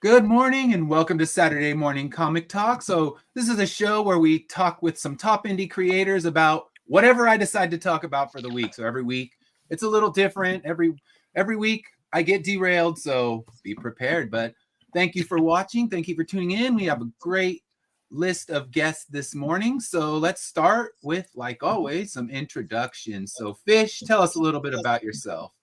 Good morning and welcome to Saturday Morning Comic Talk. So this is a show where we talk with some top indie creators about whatever I decide to talk about for the week. So every week it's a little different. Every week I get derailed, so be prepared. But thank you for watching. Thank you for tuning in. We have a great list of guests this morning. So let's start with, like always, some introductions. So Fish, tell us a little bit about yourself.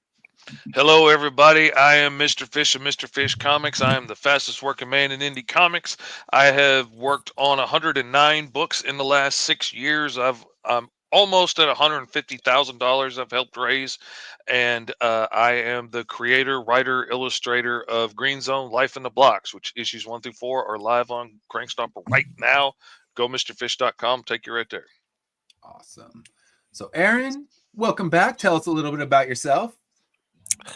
Hello, everybody. I am Mr. Fish of Mr. Fish Comics. I am the fastest working man in indie comics. I have worked on 109 books in the last 6 years. I'm almost at $150,000 I've helped raise, and I am the creator, writer, illustrator of Green Zone: Life in the Blocks, which issues 1 through 4 are live on Crankstomper right now. Go MrFish.com. Take you right there. Awesome. So Aaron, welcome back. Tell us a little bit about yourself.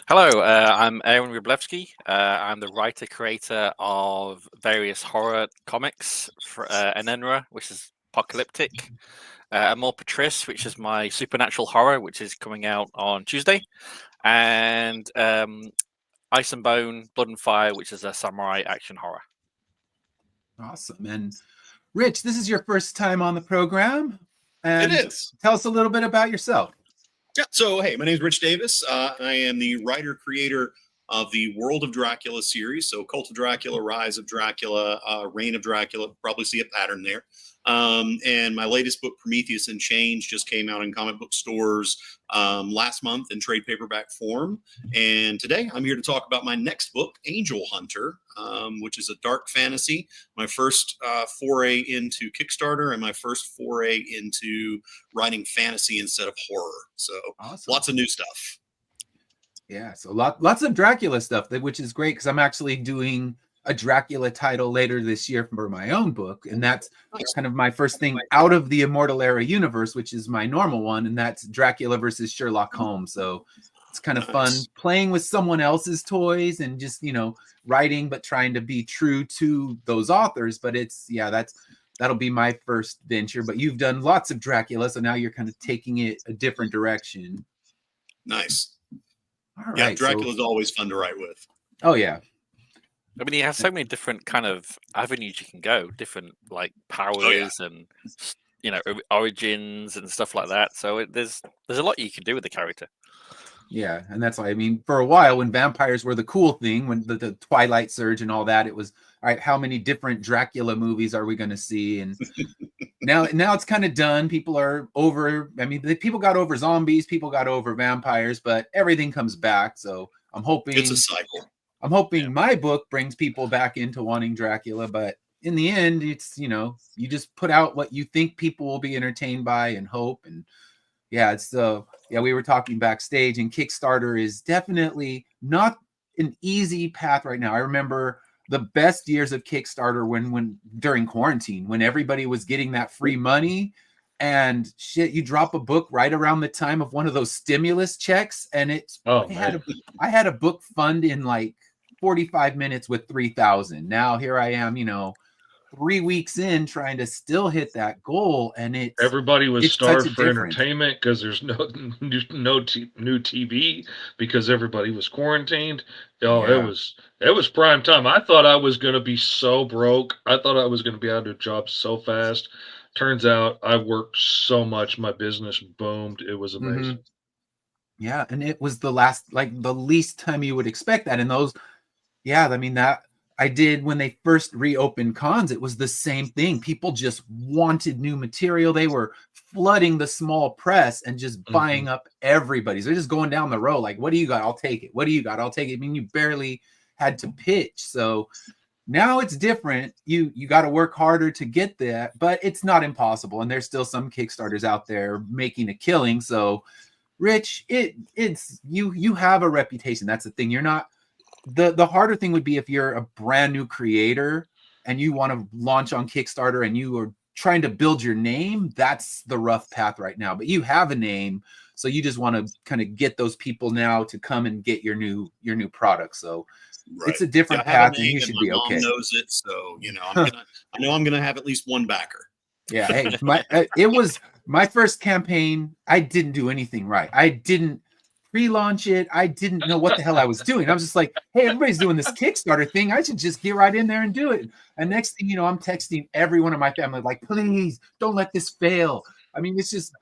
Hello, I'm Aaron Wroblewski. I'm the writer-creator of various horror comics for Enenra, which is apocalyptic, Amor Patris, which is my supernatural horror, which is coming out on Tuesday, and Ice and Bone, Blood and Fire, which is a samurai action horror. Awesome. And Rich, this is your first time on the program. And it is. Tell us a little bit about yourself. Yeah. So, hey, my name is Rich Davis. I am the writer-creator of the World of Dracula series. So, Cult of Dracula, Rise of Dracula, Reign of Dracula. Probably see a pattern there. And my latest book, Prometheus and Change, just came out in comic book stores last month in trade paperback form. And today I'm here to talk about my next book, Angel Hunter, which is a dark fantasy. My first foray into Kickstarter and my first foray into writing fantasy instead of horror. So Awesome. Lots of new stuff. Yeah, so lots of Dracula stuff, which is great because I'm actually doing a Dracula title later this year for my own book, and that's kind of my first thing out of the Immortal Era universe, which is my normal one, and that's Dracula versus Sherlock Holmes. So it's kind of fun playing with someone else's toys and just, writing, but trying to be true to those authors. But that'll be my first venture. But you've done lots of Dracula, so now you're kind of taking it a different direction. Nice. All right. Yeah, Dracula's always fun to write with. Oh, yeah. I mean, you have so many different kind of avenues you can go, different like powers and origins and stuff like that. So there's a lot you can do with the character. Yeah, and that's why, I mean, for a while when vampires were the cool thing, when the Twilight Surge and all that, it was, all right, how many different Dracula movies are we going to see? And now it's kind of done. People are over, I mean, people got over zombies, people got over vampires, but everything comes back. So I'm hoping it's a cycle. I'm hoping my book brings people back into wanting Dracula, but in the end, it's, you just put out what you think people will be entertained by and hope. And we were talking backstage, and Kickstarter is definitely not an easy path right now. I remember the best years of Kickstarter when during quarantine, when everybody was getting that free money, and shit, you drop a book right around the time of one of those stimulus checks, and I had a book fund in like 45 minutes with 3,000. Now here I am, 3 weeks in trying to still hit that goal, and everybody was starved for entertainment because there's no new TV because everybody was quarantined. It was prime time. I thought I was going to be so broke. I thought I was going to be out of a job so fast. Turns out I worked so much, my business boomed. It was amazing. Yeah, and it was the least time you would expect that. And those, I mean, that I did when they first reopened cons, it was the same thing. People just wanted new material. They were flooding the small press and just buying up everybody's. They're just going down the row like, what do you got? I'll take it. What do you got? I'll take it. I mean, you barely had to pitch. So now it's different. You got to work harder to get that, but it's not impossible. And there's still some Kickstarters out there making a killing. So Rich, it's you have a reputation. That's the thing. You're not, the harder thing would be if you're a brand new creator and you want to launch on Kickstarter and you are trying to build your name. That's the rough path right now, but you have a name. So you just want to kind of get those people now to come and get your new product. So it's a different path, and you should be okay. My mom knows it, so I know I'm gonna have at least one backer. Yeah, hey, it was my first campaign. I didn't do anything right. I didn't pre-launch it. I didn't know what the hell I was doing. I was just like, hey, everybody's doing this Kickstarter thing. I should just get right in there and do it. And next thing you know, I'm texting every one of my family, like, please don't let this fail. I mean, it's just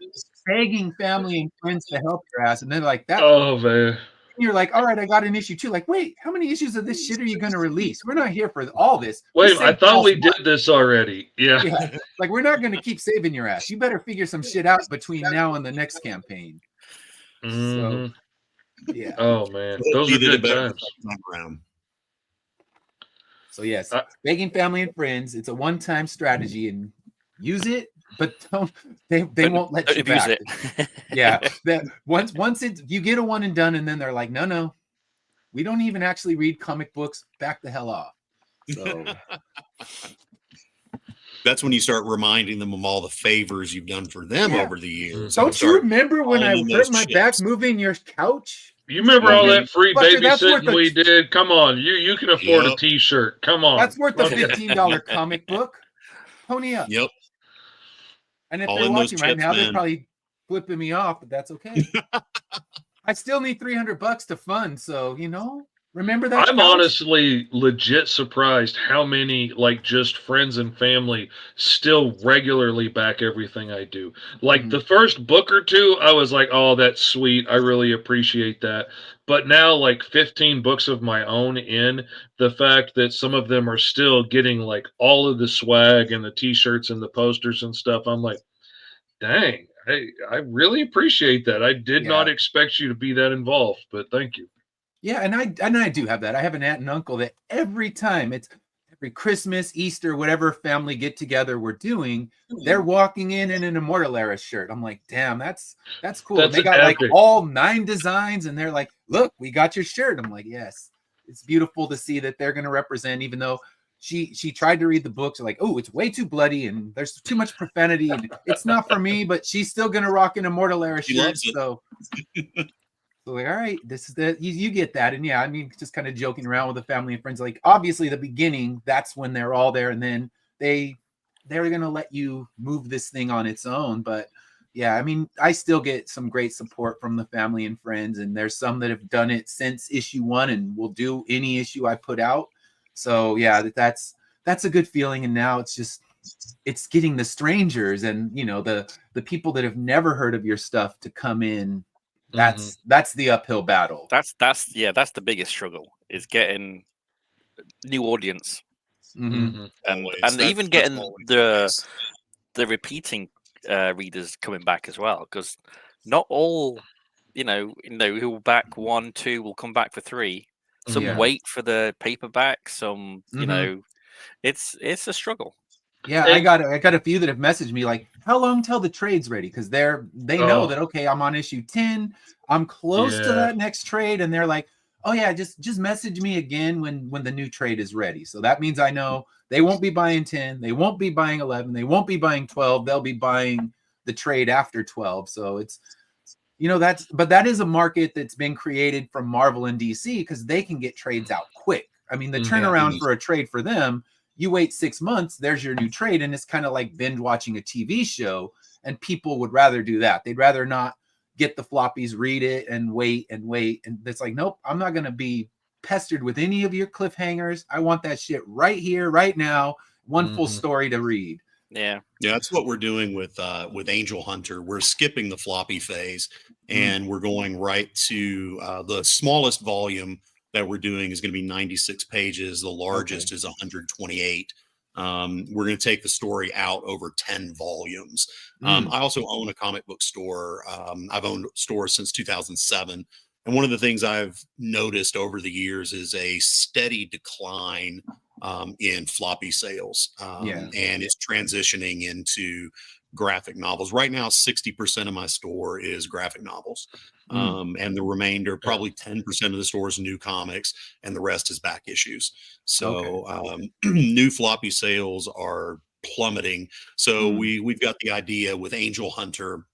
begging family and friends to help your ass. And then like that. Oh man. You're like, all right, I got an issue too. Like, wait, how many issues of this shit are you going to release? We're not here for all this. Wait, I thought we did this already. Yeah. Like, we're not going to keep saving your ass. You better figure some shit out between now and the next campaign. Mm-hmm. So, yeah. Oh man, those are good times. So yes, begging family and friends. It's a one-time strategy, and use it, but don't. They won't let you abuse back. it. Yeah, that once you get a one and done, and then they're like, no, we don't even actually read comic books. Back the hell off. So. That's when you start reminding them of all the favors you've done for them over the years. Don't you remember when I hurt my back moving your couch? You remember all that free babysitting we did? Come on, you can afford a T-shirt. Come on, that's worth a $15 comic book. Pony up. Yep. And if they're watching right now, they're probably flipping me off, but that's okay. I still need $300 to fund, so remember that. I'm honestly legit surprised how many like just friends and family still regularly back everything I do. Like the first book or two, I was like, oh, that's sweet. I really appreciate that. But now like 15 books of my own in, the fact that some of them are still getting like all of the swag and the t-shirts and the posters and stuff, I'm like, dang, I really appreciate that. I did not expect you to be that involved, but thank you. Yeah, and I do have that. I have an aunt and uncle that every time it's every Christmas, Easter, whatever family get together we're doing, they're walking in an Immortal Era shirt. I'm like, damn, that's cool. And they got like all 9 designs, and they're like, look, we got your shirt. I'm like, yes, it's beautiful to see that they're going to represent, even though she tried to read the books, like, oh, it's way too bloody and there's too much profanity and it's not for me, but she's still going to rock an Immortal Era shirt. So. So like, all right, this is you get that. And yeah, I mean, just kind of joking around with the family and friends. Like, obviously the beginning, that's when they're all there, and then they're gonna let you move this thing on its own. But yeah, I mean, I still get some great support from the family and friends, and there's some that have done it since issue 1 and will do any issue I put out. So yeah, that's a good feeling. And now it's getting the strangers and the people that have never heard of your stuff to come in. That's the uphill battle. That's the biggest struggle, is getting new audience, and even getting the repeating readers coming back as well, because not all who will back 1, 2 will come back for 3. Some wait for the paperback. Some it's a struggle. Yeah, I got a few that have messaged me like, how long till the trade's ready? Because they know that, okay, I'm on issue 10, I'm close to that next trade, and they're like, oh yeah, just message me again when the new trade is ready. So that means I know they won't be buying 10, they won't be buying 11, they won't be buying 12, they'll be buying the trade after 12. So it's that is a market that's been created from Marvel and DC, because they can get trades out quick. I mean, the turnaround for a trade for them, you wait 6 months, there's your new trade, and it's kind of like binge watching a TV show, and people would rather do that. They'd rather not get the floppies, read it, and wait. And it's like, nope, I'm not going to be pestered with any of your cliffhangers. I want that shit right here, right now, one full story to read. Yeah, that's what we're doing with Angel Hunter. We're skipping the floppy phase, and we're going right to the smallest volume that we're doing is going to be 96 pages. The largest is 128. We're going to take the story out over 10 volumes. I also own a comic book store. I've owned stores since 2007. And one of the things I've noticed over the years is a steady decline in floppy sales. And it's transitioning into graphic novels. Right now, 60% of my store is graphic novels. And the remainder, probably 10% of the store is new comics, and the rest is back issues. So new floppy sales are plummeting. So we've got the idea with Angel Hunter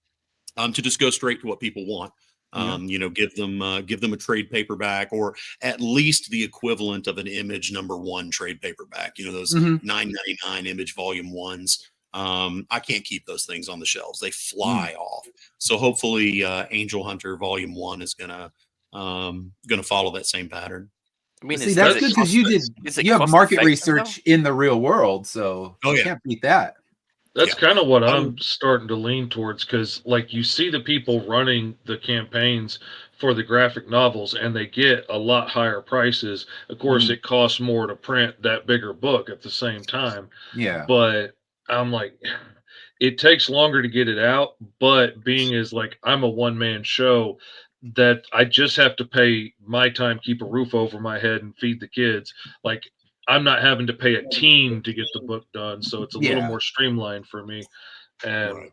to just go straight to what people want. Give them a trade paperback, or at least the equivalent of an Image #1 trade paperback. Those $9.99 Image volume 1s. I can't keep those things on the shelves. They fly off. So hopefully Angel Hunter Volume 1 is gonna follow that same pattern. I mean, See, that's good because you have market research in the real world, so you can't beat that. That's kind of what I'm starting to lean towards, because like you see the people running the campaigns for the graphic novels and they get a lot higher prices. Of course, it costs more to print that bigger book at the same time. Yeah. But I'm like, it takes longer to get it out, but being as like I'm a one-man show, that I just have to pay my time, keep a roof over my head and feed the kids. Like, I'm not having to pay a team to get the book done, so it's a little more streamlined for me, and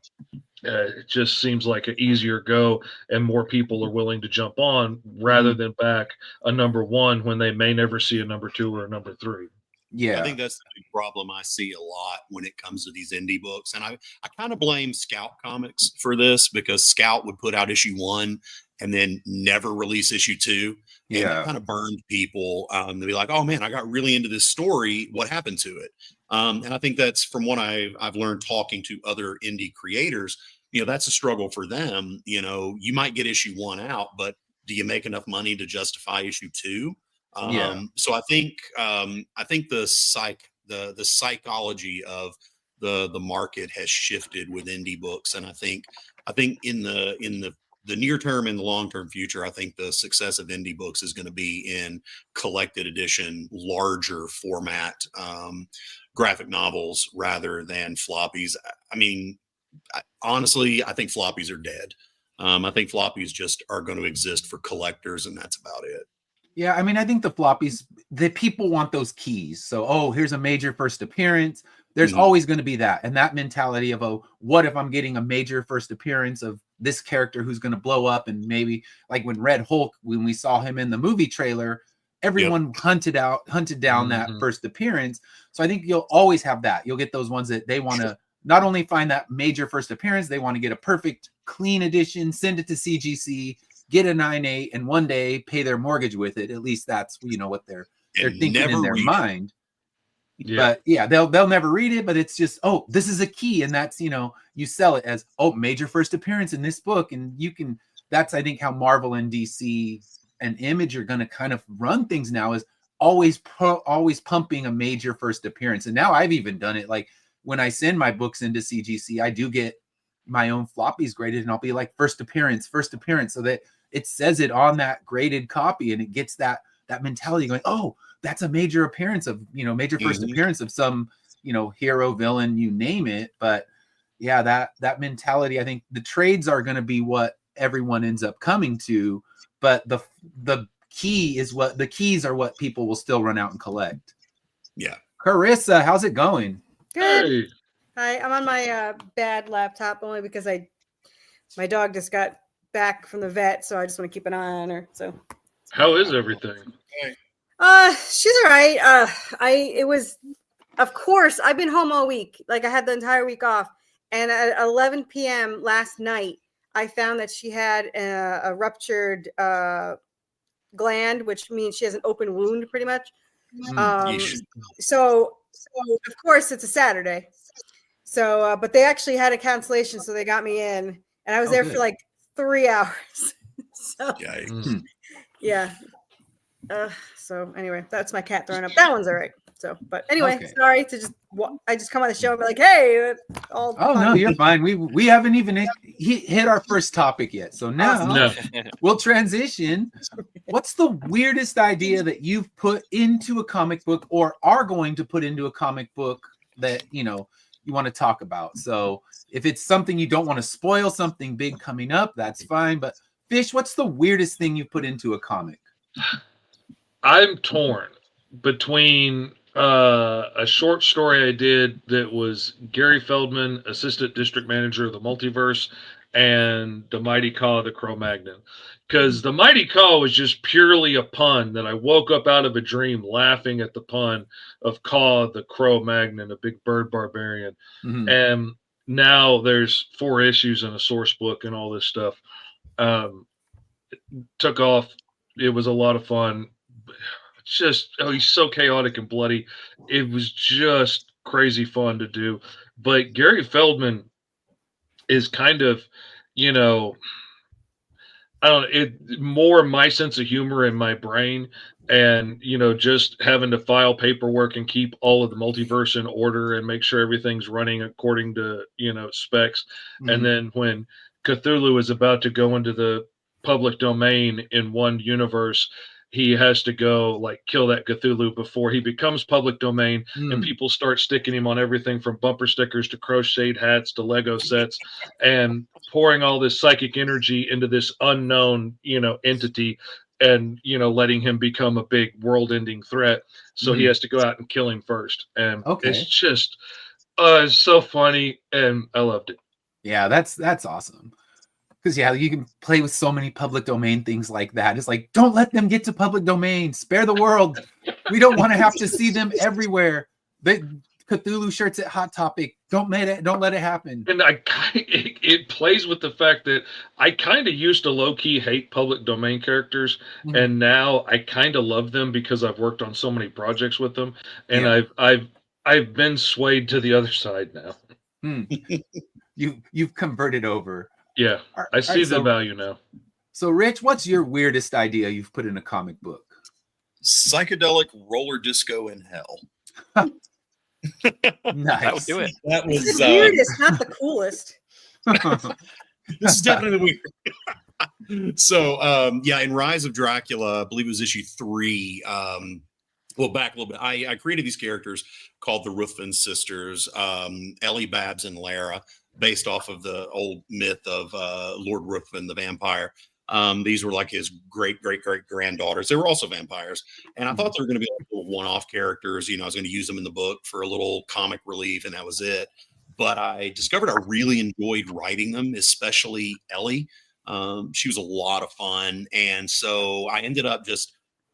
it just seems like an easier go, and more people are willing to jump on rather than back a number 1 when they may never see a number 2 or a number 3. Yeah, I think that's the big problem I see a lot when it comes to these indie books, and I kind of blame Scout Comics for this, because Scout would put out issue 1 and then never release issue 2. And it kind of burned people. They'd be like, "Oh man, I got really into this story. What happened to it?" And I think that's from what I've learned talking to other indie creators. That's a struggle for them. You might get issue 1 out, but do you make enough money to justify issue 2? So I think the psychology of the market has shifted with indie books, and I think in the near term and the long term future, I think the success of indie books is going to be in collected edition, larger format graphic novels rather than floppies. I mean, honestly, I think floppies are dead. I think floppies just are going to exist for collectors, and that's about it. Yeah, I mean, I think the floppies, the people want those keys. So, here's a major first appearance. There's always going to be that. And that mentality of, what if I'm getting a major first appearance of this character who's going to blow up? And maybe like when Red Hulk, when we saw him in the movie trailer, everyone hunted down that first appearance. So I think you'll always have that. You'll get those ones that they want to not only find that major first appearance, they want to get a perfect, clean edition, send it to CGC, get a 9.8, and one day pay their mortgage with it. At least that's what they're thinking in their mind. But they'll never read it, but it's just, this is a key, and that's you sell it as major first appearance in this book, and that's I think how Marvel and DC and Image are going to kind of run things now, is always pumping a major first appearance. And now I've even done it, like when I send my books into CGC, I do get my own floppies graded, and I'll be like first appearance, so that it says it on that graded copy, and it gets that mentality going, that's a major appearance of, major first appearance of some, hero, villain, you name it. But yeah, that mentality, I think the trades are going to be what everyone ends up coming to, but the keys are what people will still run out and collect. Yeah. Carissa, how's it going? Good. Hey. Hi, I'm on my bad laptop only because my dog just got back from the vet, so I just want to keep an eye on her. So How is everything? She's all right. Of course, I've been home all week. Like, I had the entire week off, and at 11 p.m. last night, I found that she had a ruptured gland, which means she has an open wound, pretty much. So of course, it's a Saturday. So, but they actually had a cancellation, so they got me in, and I was there for like 3 hours. So, yeah. So anyway, that's my cat throwing up. That one's all right. So, but anyway, sorry to I just come on the show and be like, hey, no, you're fine. We haven't even hit our first topic yet. So now we'll transition. What's the weirdest idea that you've put into a comic book or are going to put into a comic book that, you want to talk about? So if it's something you don't want to spoil, something big coming up, that's fine. But Fish, what's the weirdest thing you put into a comic? I'm torn between a short story I did that was Gary Feldman, assistant district manager of the Multiverse, and the Mighty Ka, the Cro-Magnon. Because the Mighty Ka was just purely a pun that I woke up out of a dream laughing at the pun of Ka, the Cro-Magnon, a big bird barbarian. Mm-hmm. And now there's 4 issues in a source book and all this stuff. It took off. It was a lot of fun. Just he's so chaotic and bloody. It was just crazy fun to do. But Gary Feldman is kind of, you know, I don't know, it more my sense of humor in my brain, and you know, just having to file paperwork and keep all of the multiverse in order and make sure everything's running according to, you know, specs. And then when Cthulhu is about to go into the public domain in one universe, he has to go like kill that Cthulhu before he becomes public domain, and people start sticking him on everything from bumper stickers to crocheted hats to Lego sets, and pouring all this psychic energy into this unknown, you know, entity, and you know, letting him become a big world-ending threat. So he has to go out and kill him first, and it's just it's so funny, and I loved it. Yeah, that's awesome. Because yeah, you can play with so many public domain things like that. It's like, don't let them get to public domain. Spare the world. We don't want to have to see them everywhere. The Cthulhu shirts at Hot Topic. Don't let it happen. And it plays with the fact that I kind of used to low key hate public domain characters, and now I kind of love them because I've worked on so many projects with them, and I've been swayed to the other side now. You've converted over. Yeah, I see the value now. So, Rich, what's your weirdest idea you've put in a comic book? Psychedelic roller disco in hell. Nice. That would do it. That was the weirdest, not the coolest. This is definitely weird. So, yeah, in Rise of Dracula, I believe it was issue 3. Well, back a little bit. I created these characters called the Ruthven sisters, Ellie, Babs, and Lara, based off of the old myth of Lord Ruthven, the vampire. These were like his great granddaughters. They were also vampires. And I thought they were going to be like little one-off characters. You know, I was going to use them in the book for a little comic relief, and that was it. But I discovered I really enjoyed writing them, especially Ellie. She was a lot of fun. And so I ended up just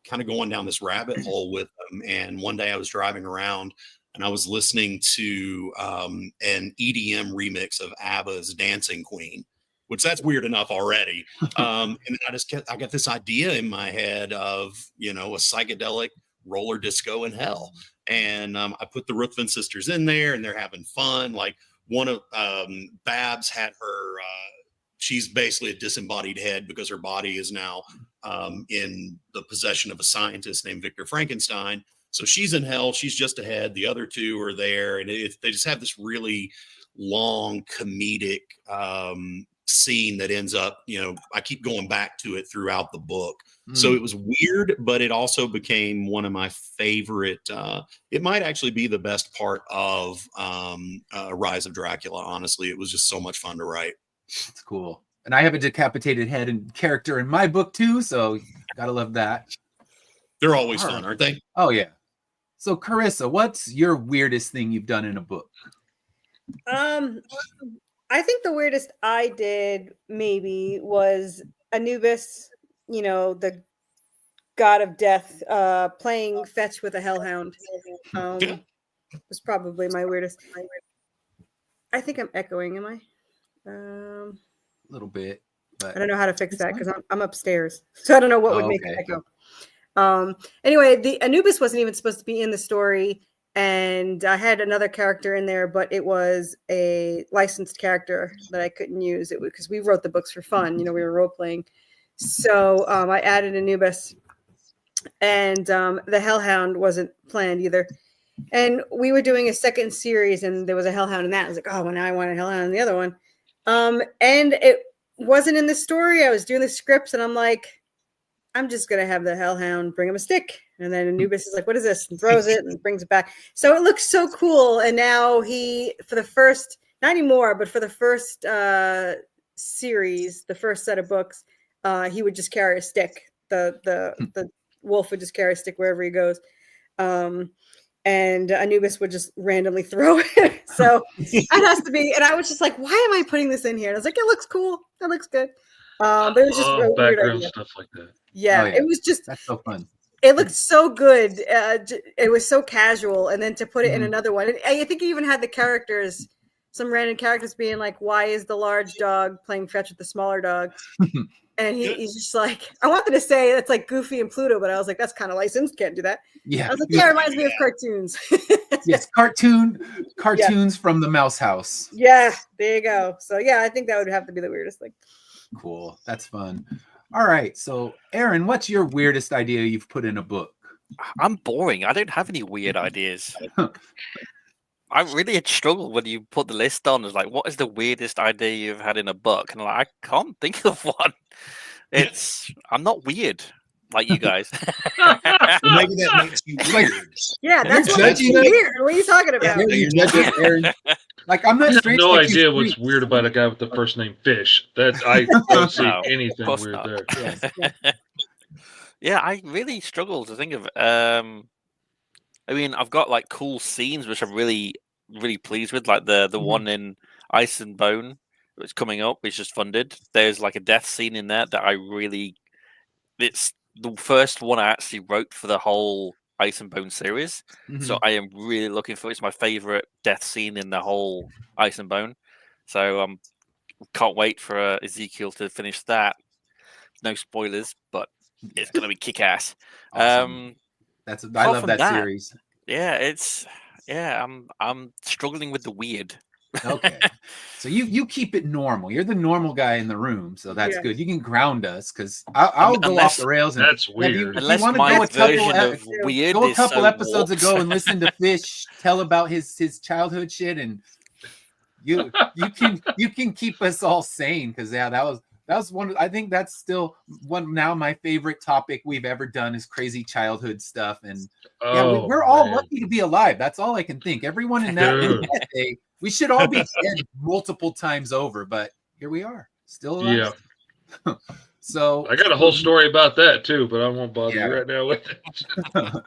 kind of going down this rabbit hole with them. And one day I was driving around and I was listening to an EDM remix of ABBA's Dancing Queen, which that's weird enough already. And I got this idea in my head of, you know, a psychedelic roller disco in hell. And I put the Ruthven sisters in there, and they're having fun. Like one of Babs had her, she's basically a disembodied head because her body is now in the possession of a scientist named Victor Frankenstein. So she's in hell. She's just ahead. The other two are there. And they just have this really long comedic scene that ends up, you know, I keep going back to it throughout the book. So it was weird, but it also became one of my favorite. It might actually be the best part of Rise of Dracula. Honestly, it was just so much fun to write. It's cool. And I have a decapitated head and character in my book too, so gotta love that. They're always fun, aren't they? Oh yeah. So Carissa, what's your weirdest thing you've done in a book? I think the weirdest I did maybe was Anubis, you know, the god of death, playing fetch with a hellhound. Was probably my weirdest. I think I'm echoing, am I? A little bit, but I don't know how to fix that because I'm upstairs, so I don't know what would make it echo. Anyway, the Anubis wasn't even supposed to be in the story, and I had another character in there, but it was a licensed character that I couldn't use. It because we wrote the books for fun, you know, we were role playing. So I added Anubis, and the Hellhound wasn't planned either. And we were doing a second series, and there was a Hellhound in that. I was like, oh, well, now I want a Hellhound in the other one. And it wasn't in the story. I was doing the scripts, and I'm like, I'm just going to have the Hellhound bring him a stick. And then Anubis is like, what is this? And throws it and brings it back. So it looks so cool. And now he, for the first, not anymore, but for the first series, the first set of books, he would just carry a stick. The wolf would just carry a stick wherever he goes. And Anubis would just randomly throw it. So it has to be. And I was just like, why am I putting this in here? And I was like, it looks cool. That looks good. But it was just really background weird stuff like that. Yeah, it was just, that's so fun. It looked so good. It was so casual. And then to put it in another one, and I think he even had the characters some random characters being like, "Why is the large dog playing fetch with the smaller dog?" And he's just like, I wanted to say it's like Goofy and Pluto, but I was like, that's kind of licensed. Can't do that. Yeah. I was like, yeah, it reminds me of cartoons. Yes, cartoons from the Mouse House. Yeah, there you go. So yeah, I think that would have to be the weirdest thing. Cool. That's fun. All right. So Aaron, what's your weirdest idea you've put in a book? I'm boring. I don't have any weird ideas. I really had struggled when you put the list on. It's like, what is the weirdest idea you've had in a book? And I'm like, I can't think of one. I'm not weird like you guys. Maybe that makes you weird. Yeah, that's what makes you weird. What are you talking about? Yeah, you're judging Aaron. Like, I'm not I have strange. no like idea what's weird about a guy with the first name Fish. That I don't see anything weird not. there. Yes. Yeah, I really struggle to think of. I mean, I've got like cool scenes which I'm really, really pleased with, like the one in Ice and Bone that's coming up, which is funded. There's like a death scene in there that I really. It's the first one I actually wrote for the whole Ice and Bone series, so I am really looking for. It's my favorite death scene in the whole Ice and Bone, so can't wait for Ezekiel to finish that. No spoilers, but it's gonna be kick ass. Awesome. I love that series. Yeah, I'm struggling with the weird. Okay, so you keep it normal. You're the normal guy in the room, so that's good. You can ground us because I'll go off the rails. And that's weird. Unless my version of weird go a couple so episodes warped. ago and listen to Fish tell about his childhood shit, and you can keep us all sane because that was one. I think that's still one now my favorite topic we've ever done is crazy childhood stuff, and we're all lucky to be alive. That's all I can think. Everyone in that day, we should all be dead multiple times over, but here we are, still alive. Yeah. So I got a whole story about that too, but I won't bother you right now with it.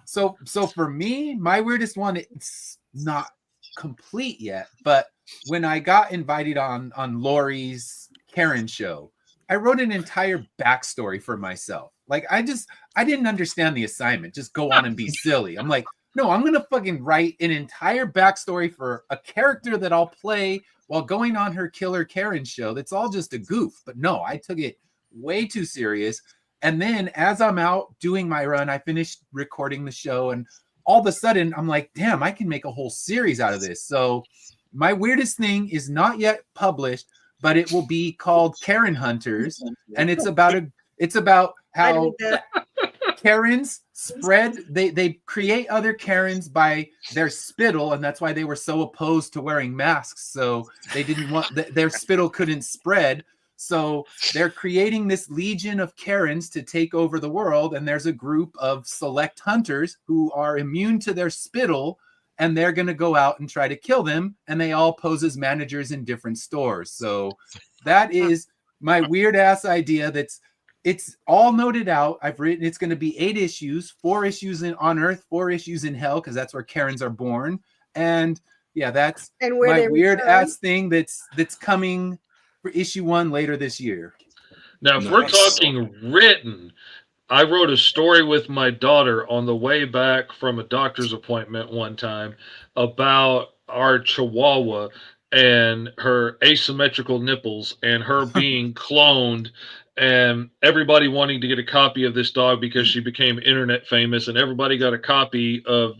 So for me, my weirdest one, it's not complete yet, but when I got invited on Lori's Karen show, I wrote an entire backstory for myself. Like I didn't understand the assignment. Just go on and be silly. I'm like, no, I'm gonna fucking write an entire backstory for a character that I'll play while going on her Killer Karen show. That's all just a goof. But no, I took it way too serious. And then as I'm out doing my run, I finished recording the show, and all of a sudden I'm like, damn, I can make a whole series out of this. So my weirdest thing is not yet published, but it will be called Karen Hunters, and it's about how Karens spread. They create other Karens by their spittle, and that's why they were so opposed to wearing masks. So they didn't want their spittle couldn't spread. So they're creating this legion of Karens to take over the world, and there's a group of select hunters who are immune to their spittle, and they're going to go out and try to kill them, and they all pose as managers in different stores. So that is my weird ass idea. It's all noted out. I've written it's going to be 8 issues, 4 issues on Earth, 4 issues in Hell, because that's where Karens are born. And yeah, that's my weird ass thing that's coming for issue 1 later this year. Now, if we're talking written, I wrote a story with my daughter on the way back from a doctor's appointment one time about our Chihuahua and her asymmetrical nipples and her being cloned, and everybody wanting to get a copy of this dog because she became internet famous, and everybody got a copy of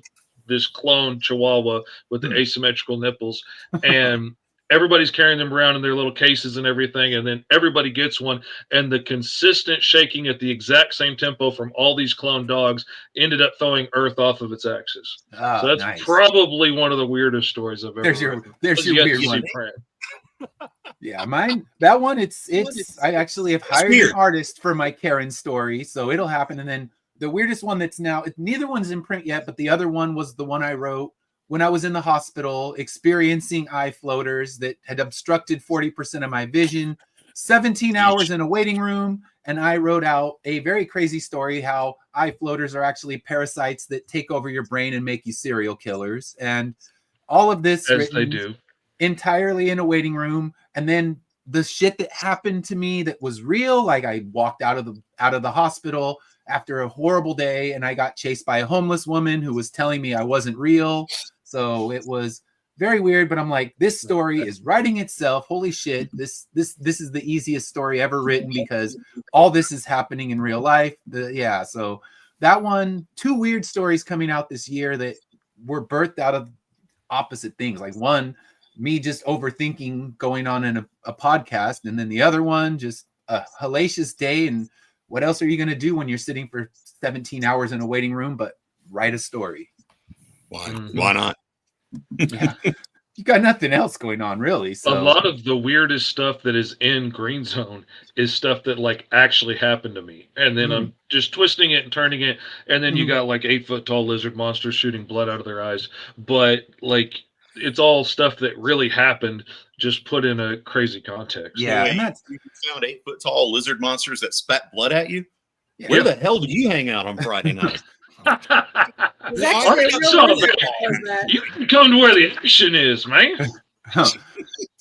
this cloned Chihuahua with the asymmetrical nipples, and everybody's carrying them around in their little cases and everything, and then everybody gets one, and the consistent shaking at the exact same tempo from all these cloned dogs ended up throwing Earth off of its axis. Oh, so that's probably one of the weirdest stories I've ever heard. There's your weird one. Yeah, mine, that one, it's I actually have hired an artist for my Karen story, so it'll happen. And then the weirdest one that's now, neither one's in print yet, but the other one was the one I wrote when I was in the hospital experiencing eye floaters that had obstructed 40% of my vision, 17 hours in a waiting room. And I wrote out a very crazy story how eye floaters are actually parasites that take over your brain and make you serial killers. And all of this as they do entirely in a waiting room. And then the shit that happened to me that was real, like I walked out of the hospital after a horrible day, and I got chased by a homeless woman who was telling me I wasn't real. So it was very weird, but I'm like, this story is writing itself. Holy shit. This is the easiest story ever written because all this is happening in real life. So that one, 2 weird stories coming out this year that were birthed out of opposite things. Like one, me just overthinking going on in a podcast, and then the other one, just a hellacious day. And what else are you going to do when you're sitting for 17 hours in a waiting room but write a story? Why not? Yeah. You got nothing else going on, really. So a lot of the weirdest stuff that is in Green Zone is stuff that like actually happened to me, and then I'm just twisting it and turning it, and then you got like 8-foot-tall lizard monsters shooting blood out of their eyes, but like it's all stuff that really happened, just put in a crazy context. Yeah, and that's you found 8-foot-tall lizard monsters that spat blood at you. Yeah. Where the hell did you hang out on Friday night? It's actually a real lizard that does that. You can come to where the action is, man.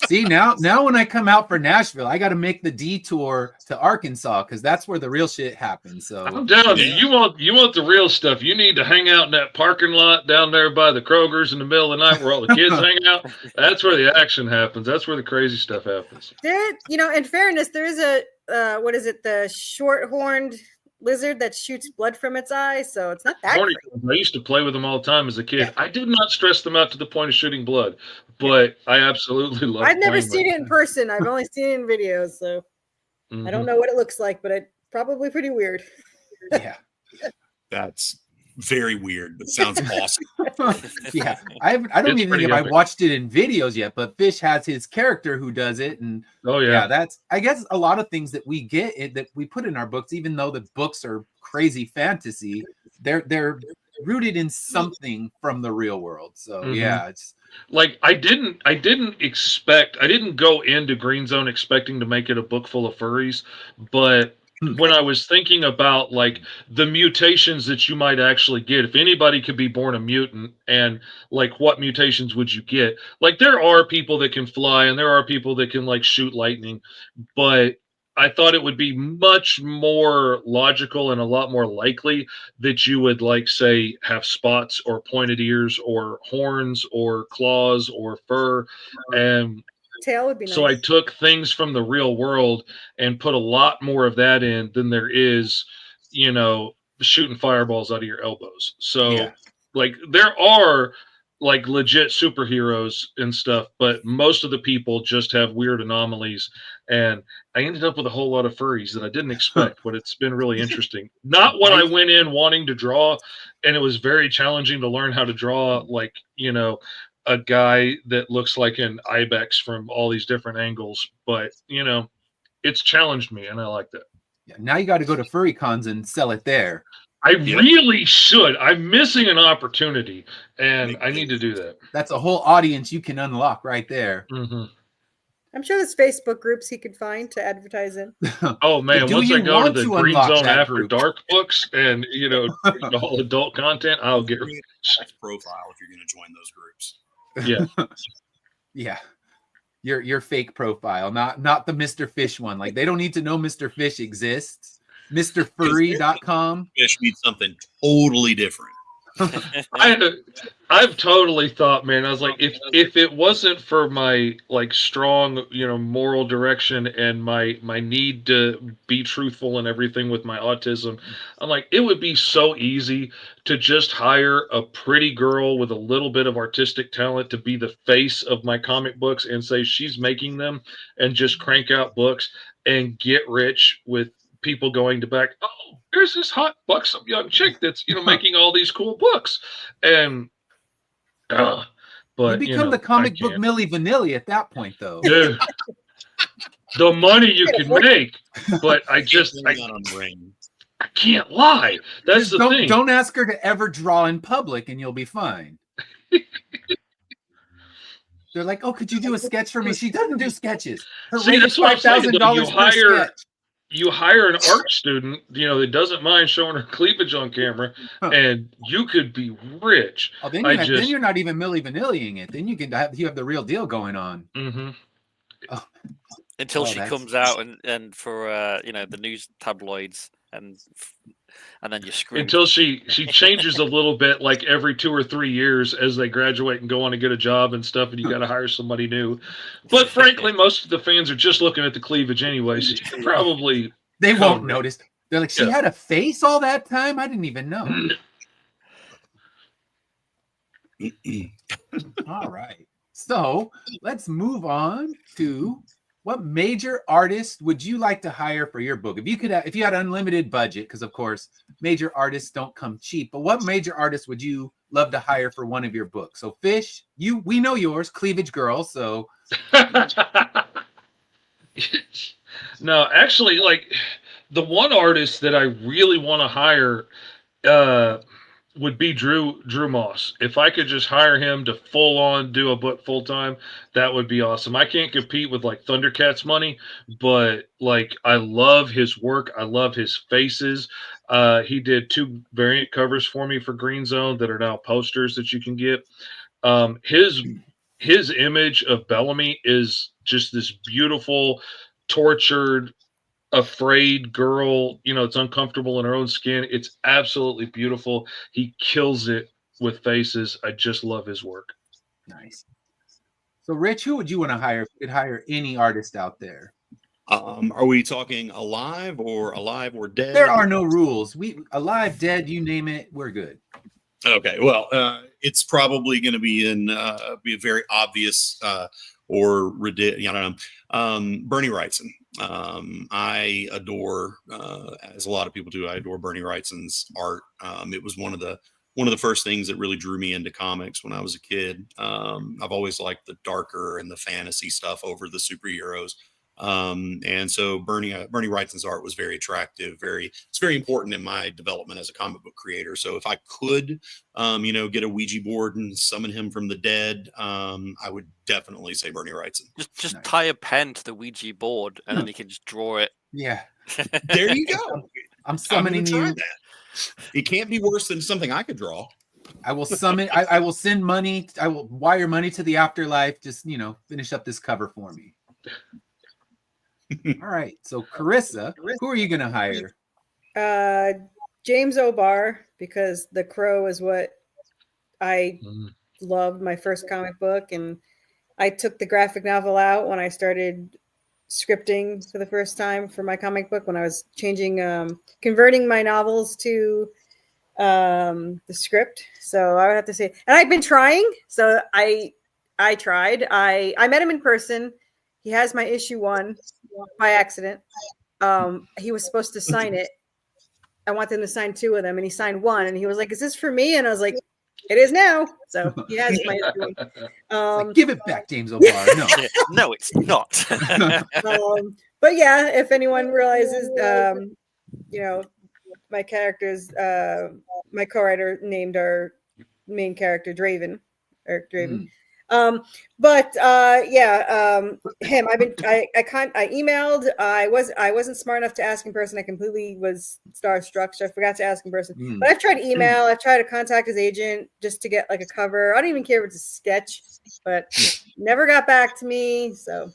See, now when I come out for Nashville, I got to make the detour to Arkansas because that's where the real shit happens. So I'm telling you, you want the real stuff. You need to hang out in that parking lot down there by the Kroger's in the middle of the night where all the kids hang out. That's where the action happens. That's where the crazy stuff happens. There, in fairness, there is a the short-horned lizard that shoots blood from its eye, so it's not that Horny, crazy. I used to play with them all the time as a kid. I did not stress them out to the point of shooting blood, but I absolutely love. I've never seen it in person. I've only seen it in videos, so I don't know what it looks like, but it's probably pretty weird. Yeah, That's very weird, but sounds awesome. yeah. I don't even think I watched it in videos yet, but Fish has his character who does it, and that's I guess a lot of things that we get that we put in our books, even though the books are crazy fantasy, they're rooted in something from the real world. So it's like I didn't go into Green Zone expecting to make it a book full of furries, but when I was thinking about like the mutations that you might actually get, if anybody could be born a mutant, and like what mutations would you get? Like there are people that can fly and there are people that can like shoot lightning, but I thought it would be much more logical and a lot more likely that you would like say have spots or pointed ears or horns or claws or fur, and Tail would be nice. so I took things from the real world and put a lot more of that in than there is, shooting fireballs out of your elbows. So like there are like legit superheroes and stuff, but most of the people just have weird anomalies. And I ended up with a whole lot of furries that I didn't expect, but it's been really interesting. Not what I went in wanting to draw, and it was very challenging to learn how to draw like, a guy that looks like an ibex from all these different angles, but it's challenged me and I like that. Yeah, now you got to go to furry cons and sell it there. I really should. I'm missing an opportunity and I need to do that. That's a whole audience you can unlock right there. I'm sure there's Facebook groups he could find to advertise in. Oh man, once I go to the Green Zone After group? Dark books and the whole adult content, I'll get profile if you're going to join those groups. Yeah. Your fake profile, not the Mr. Fish one. Like they don't need to know Mr. Fish exists. MrFurry.com. Fish needs something totally different. I've totally thought, man, I was like, if it wasn't for my like strong, moral direction and my need to be truthful and everything with my autism, I'm like, it would be so easy to just hire a pretty girl with a little bit of artistic talent to be the face of my comic books and say she's making them and just crank out books and get rich with people going to back, oh, there's this hot, buxom young chick that's making all these cool books, and but you become the comic book Milli Vanilli at that point, though. Dude, the money you can make, but I can't lie. That's the thing. Don't ask her to ever draw in public, and you'll be fine. They're like, oh, could you do a sketch for me? She doesn't do sketches. Her rate is $5,000 per sketch. You hire an art student, that doesn't mind showing her cleavage on camera, and you could be rich. Oh, then you're not even Milli Vanilli-ing it. Then you have the real deal going on. Mm-hmm. Until she comes out and for the news tabloids and then you're screwed. Until she changes a little bit, like every 2 or 3 years as they graduate and go on to get a job and stuff, and you got to hire somebody new. But frankly, most of the fans are just looking at the cleavage anyway, so you probably they won't notice. They're like, she had a face all that time? I didn't even know. All right. So let's move on to what major artist would you like to hire for your book? If you had unlimited budget, because of course major artists don't come cheap, but what major artist would you love to hire for one of your books? So Fish, we know yours, Cleavage Girl. So no, actually, like the one artist that I really want to hire would be Drew Moss. If I could just hire him to full on do a book full time, that would be awesome. I can't compete with like Thundercats money, but like I love his work. I love his faces. He did 2 variant covers for me for Green Zone that are now posters that you can get. His image of Bellamy is just this beautiful, tortured, afraid girl. It's uncomfortable in her own skin. It's absolutely beautiful. He kills it with faces. I just love his work. Nice. So Rich, who would you want to hire if you could hire any artist out there? Are we talking alive or dead? There are no rules. Alive, dead, you name it, we're good. Okay, well, it's probably going to be be a very obvious or ridiculous. I don't know. Bernie Wrightson. I adore, as a lot of people do, I adore Bernie Wrightson's art. It was one of the first things that really drew me into comics when I was a kid. I've always liked the darker and the fantasy stuff over the superheroes. And so Bernie Wrightson's art was very attractive. It's very important in my development as a comic book creator. So if I could, get a Ouija board and summon him from the dead, I would definitely say Bernie Wrightson. Just Nice. tie a pen to the Ouija board and then you can just draw it. Yeah. There you go. I'm summoning you. That. It can't be worse than something I could draw. I will summon. I will send money. I will wire money to the afterlife. Just finish up this cover for me. All right. So Carissa, who are you going to hire? James O'Barr, because The Crow is what I loved, my first comic book, and I took the graphic novel out when I started scripting for the first time for my comic book, when I was converting my novels to the script. So I would have to say, and I've been trying. So I tried. I met him in person. He has my issue 1 by accident. He was supposed to sign it. I want him to sign 2 of them, and he signed 1. And he was like, "Is this for me?" And I was like, "It is now." So he has my issue 1. Give it back, James O'Barr. No, No, it's not. But yeah, if anyone realizes, my characters, my co-writer named our main character Draven, Eric Draven. Him. I emailed. I wasn't smart enough to ask in person. I completely was starstruck, so I forgot to ask in person. But I've tried email. I've tried to contact his agent just to get like a cover. I don't even care if it's a sketch, but never got back to me. So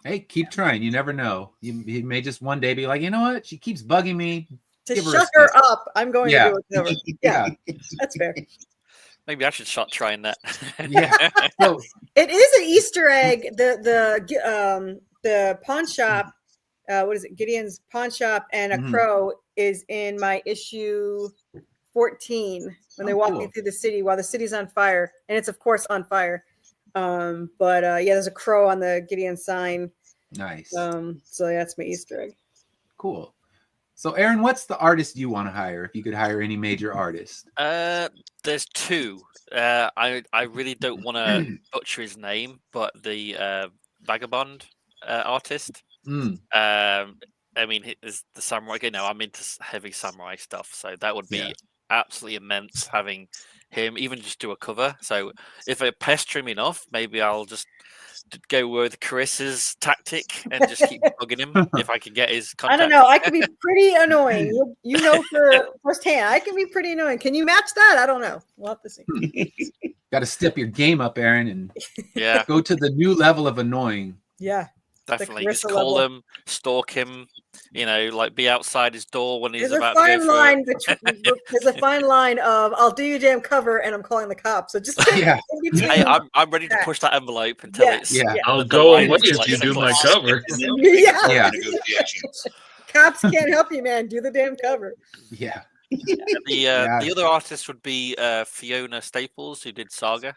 hey, keep trying. You never know. He may just one day be like, you know what? She keeps bugging me. To shut her up, I'm going to do it to her. Yeah, that's fair. Maybe I should start trying that. Yeah. So, it is an Easter egg. The pawn shop, what is it? Gideon's pawn shop and a crow is in my issue 14 when they're walking through the city while the city's on fire, and it's of course on fire. There's a crow on the Gideon sign. Nice. So that's my Easter egg. Cool. So, Aaron, what's the artist you want to hire if you could hire any major artist? There's 2. I really don't want to butcher his name, but the Vagabond artist. I mean, it's the samurai. I'm into heavy samurai stuff, so that would be absolutely immense having him even just do a cover. So if I pester him enough, maybe I'll just go with Carissa's tactic and just keep bugging him if I can get his contact. I don't know. I can be pretty annoying. You know for firsthand. I can be pretty annoying. Can you match that? I don't know. We'll have to see. Got to step your game up, Aaron, and go to the new level of annoying. Yeah. Definitely, just call him, stalk him. Like be outside his door when he's about to go line There's a fine line of "I'll do your damn cover" and "I'm calling the cops." So just yeah. Hey, I'm ready to push that envelope until it's. Yeah. I'll go away if you do my cover. Yeah. Cops can't help you, man. Do the damn cover. Yeah. The other artist would be Fiona Staples, who did Saga.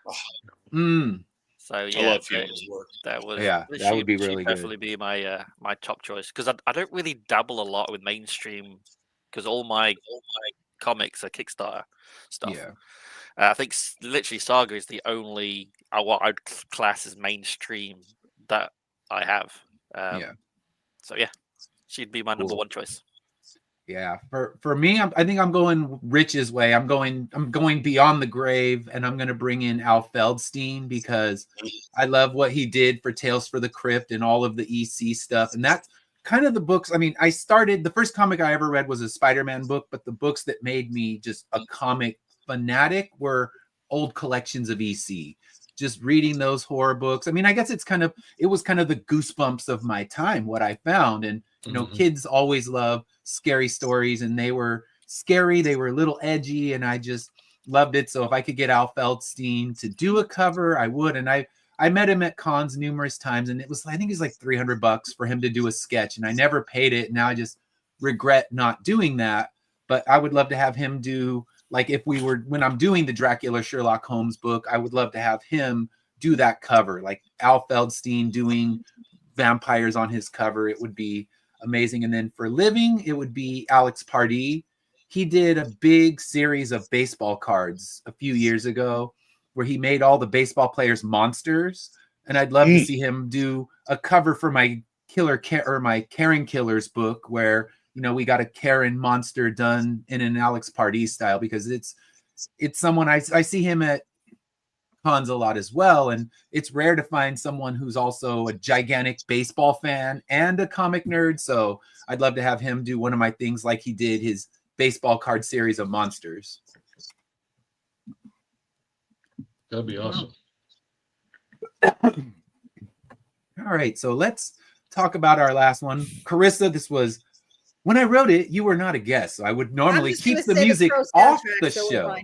So yeah, I love Fiona's work. That would be really good. Definitely be my my top choice, because I don't really dabble a lot with mainstream, because all my comics are Kickstarter stuff. Yeah. I think literally Saga is the only what I'd class as mainstream that I have. So yeah, she'd be my number one choice. Yeah, for me, I think I'm going Rich's way. I'm going beyond the grave, and I'm going to bring in Al Feldstein, because I love what he did for Tales for the Crypt and all of the EC stuff. And that's kind of the books. I mean, the first comic I ever read was a Spider-Man book, but the books that made me just a comic fanatic were old collections of EC. Just reading those horror books. I mean, I guess it was kind of the Goosebumps of my time, what I found. And kids always love scary stories, and they were scary, they were a little edgy, and I just loved it. So if I could get Al Feldstein to do a cover, I would. And I met him at cons numerous times, and I think it was like $300 for him to do a sketch, and I never paid it. Now I just regret not doing that. But I would love to have him do, like, when I'm doing the Dracula Sherlock Holmes book, I would love to have him do that cover, like Al Feldstein doing vampires on his cover. It would be amazing. And then for living, it would be Alex Pardee. He did a big series of baseball cards a few years ago where he made all the baseball players monsters. And I'd love to see him do a cover for my Karen Killers book, where we got a Karen monster done in an Alex Pardee style, because it's someone I see him at cons a lot as well, and it's rare to find someone who's also a gigantic baseball fan and a comic nerd. So I'd love to have him do one of my things, like he did his baseball card series of monsters. That'd be awesome. All right, so let's talk about our last one. Carissa, when I wrote it, you were not a guest, so I would normally keep the music off the show.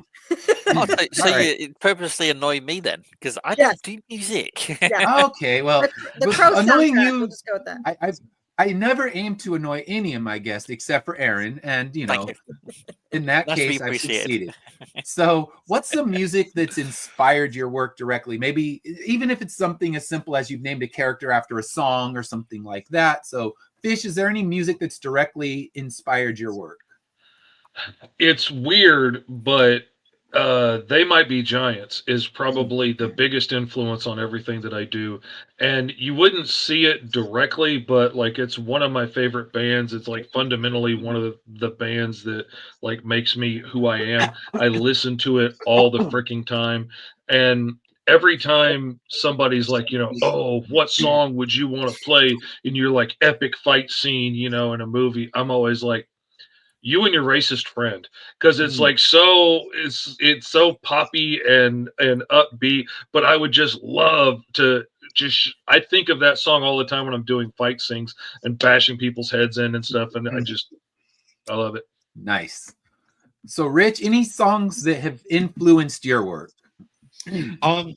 You purposely annoy me then, because I don't do music. Yeah. Okay, well, annoying you. We'll just go with that. I never aim to annoy any of my guests except for Aaron, and in that case, I've succeeded. So, what's some music that's inspired your work directly? Maybe even if it's something as simple as you've named a character after a song or something like that. So, Fish, is there any music that's directly inspired your work? It's weird, but They Might Be Giants is probably the biggest influence on everything that I do. And you wouldn't see it directly, but like, it's one of my favorite bands. It's like fundamentally one of the bands that like makes me who I am. I listen to it all the freaking time. And every time somebody's like, oh, what song would you want to play in your like epic fight scene, in a movie? I'm always like, you and your racist friend, because it's like it's so poppy and upbeat. But I would just love to I think of that song all the time when I'm doing fight scenes and bashing people's heads in and stuff, and I love it. Nice. So, Rich, any songs that have influenced your work? I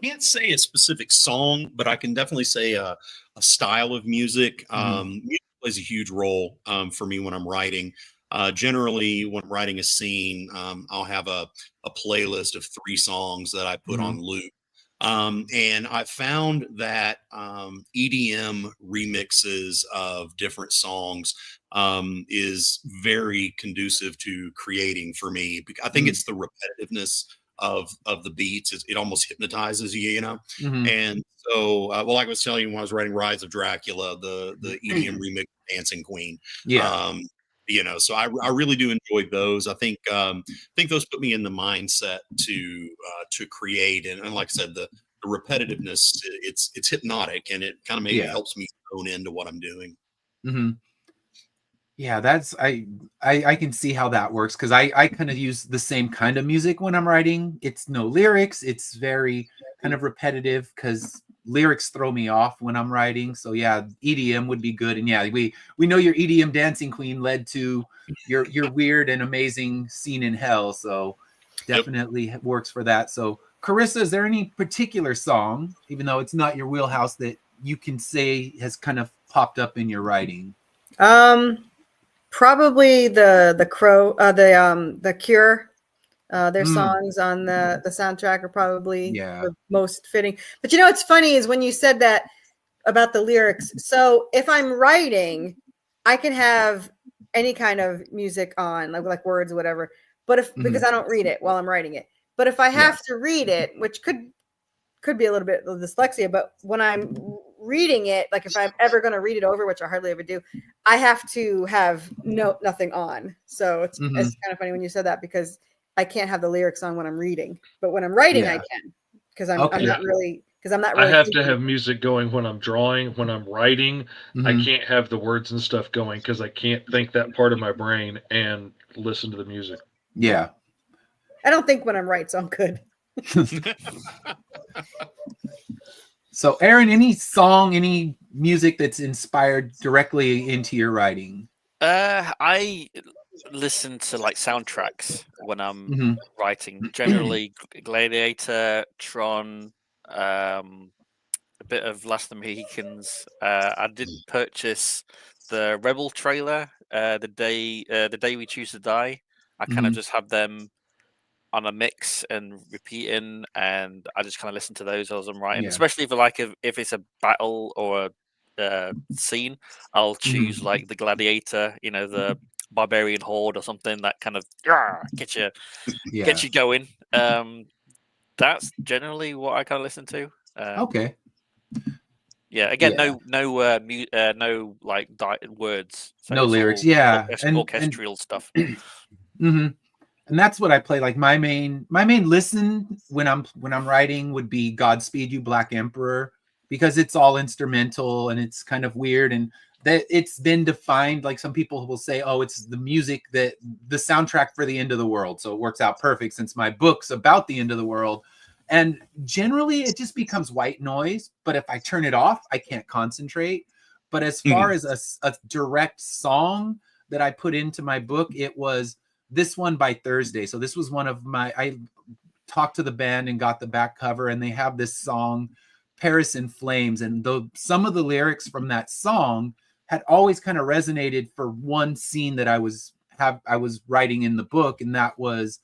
can't say a specific song, but I can definitely say a style of music. Music plays a huge role for me when I'm writing. Generally, when I'm writing a scene, I'll have a playlist of 3 songs that I put on loop. And I found that EDM remixes of different songs is very conducive to creating for me. I think it's the repetitiveness of the beats. It almost hypnotizes you, And so, like I was telling you when I was writing Rise of Dracula, the EDM remix Dancing Queen. So I really do enjoy those. I think those put me in the mindset to create, and like I said, the repetitiveness, it's hypnotic, and it kind of maybe helps me zone into what I'm doing. Yeah, that's I can see how that works because I kind of use the same kind of music when I'm writing. It's no lyrics. It's very kind of repetitive because lyrics throw me off when I'm writing. So yeah, EDM would be good. And yeah, we know your EDM dancing queen led to your weird and amazing Scene in Hell. So definitely works for that. So Carissa, is there any particular song, even though it's not your wheelhouse, that you can say has kind of popped up in your writing? Probably the Crow, the Cure. Their songs on the soundtrack are probably the most fitting. But you know what's funny is when you said that about the lyrics. So if I'm writing, I can have any kind of music on, like words or whatever. But if because I don't read it while I'm writing it. But if I have to read it, which could be a little bit of dyslexia, but when I'm reading it, like if I'm ever going to read it over, which I hardly ever do, I have to have nothing on. So it's kind of funny when you said that because I can't have the lyrics on when I'm reading, but when I'm writing, I can because I'm not really. I have to have music going when I'm drawing. When I'm writing, I can't have the words and stuff going because I can't think that part of my brain and listen to the music. Yeah. I don't think when I'm right, so I'm good. So Aaron, any song, any music that's inspired directly into your writing? I listen to like soundtracks when I'm writing. Generally, Gladiator, Tron, a bit of Last of the Mohicans. I did purchase the Rebel trailer the day we choose to die. I kind of just have them on a mix and repeating, and I just kind of listen to those as I'm writing. Especially if it's a battle or a scene, I'll choose like the Gladiator, the Barbarian Horde or something that kind of get you going. That's generally what I kind of listen to. Okay. Yeah. Again, no like words. So no lyrics. Yeah. Orchestral stuff. And that's what I play. Like my main listen when I'm writing would be Godspeed You Black Emperor, because it's all instrumental and it's kind of weird, and that it's been defined. Like some people will say, oh, it's the music that the soundtrack for the end of the world. So it works out perfect since my book's about the end of the world. And generally it just becomes white noise. But if I turn it off, I can't concentrate. But as far as a direct song that I put into my book, it was this one by Thursday. So this was one of I talked to the band and got the back cover, and they have this song, Paris in Flames. And some of the lyrics from that song had always kind of resonated for one scene that I was writing in the book. And that was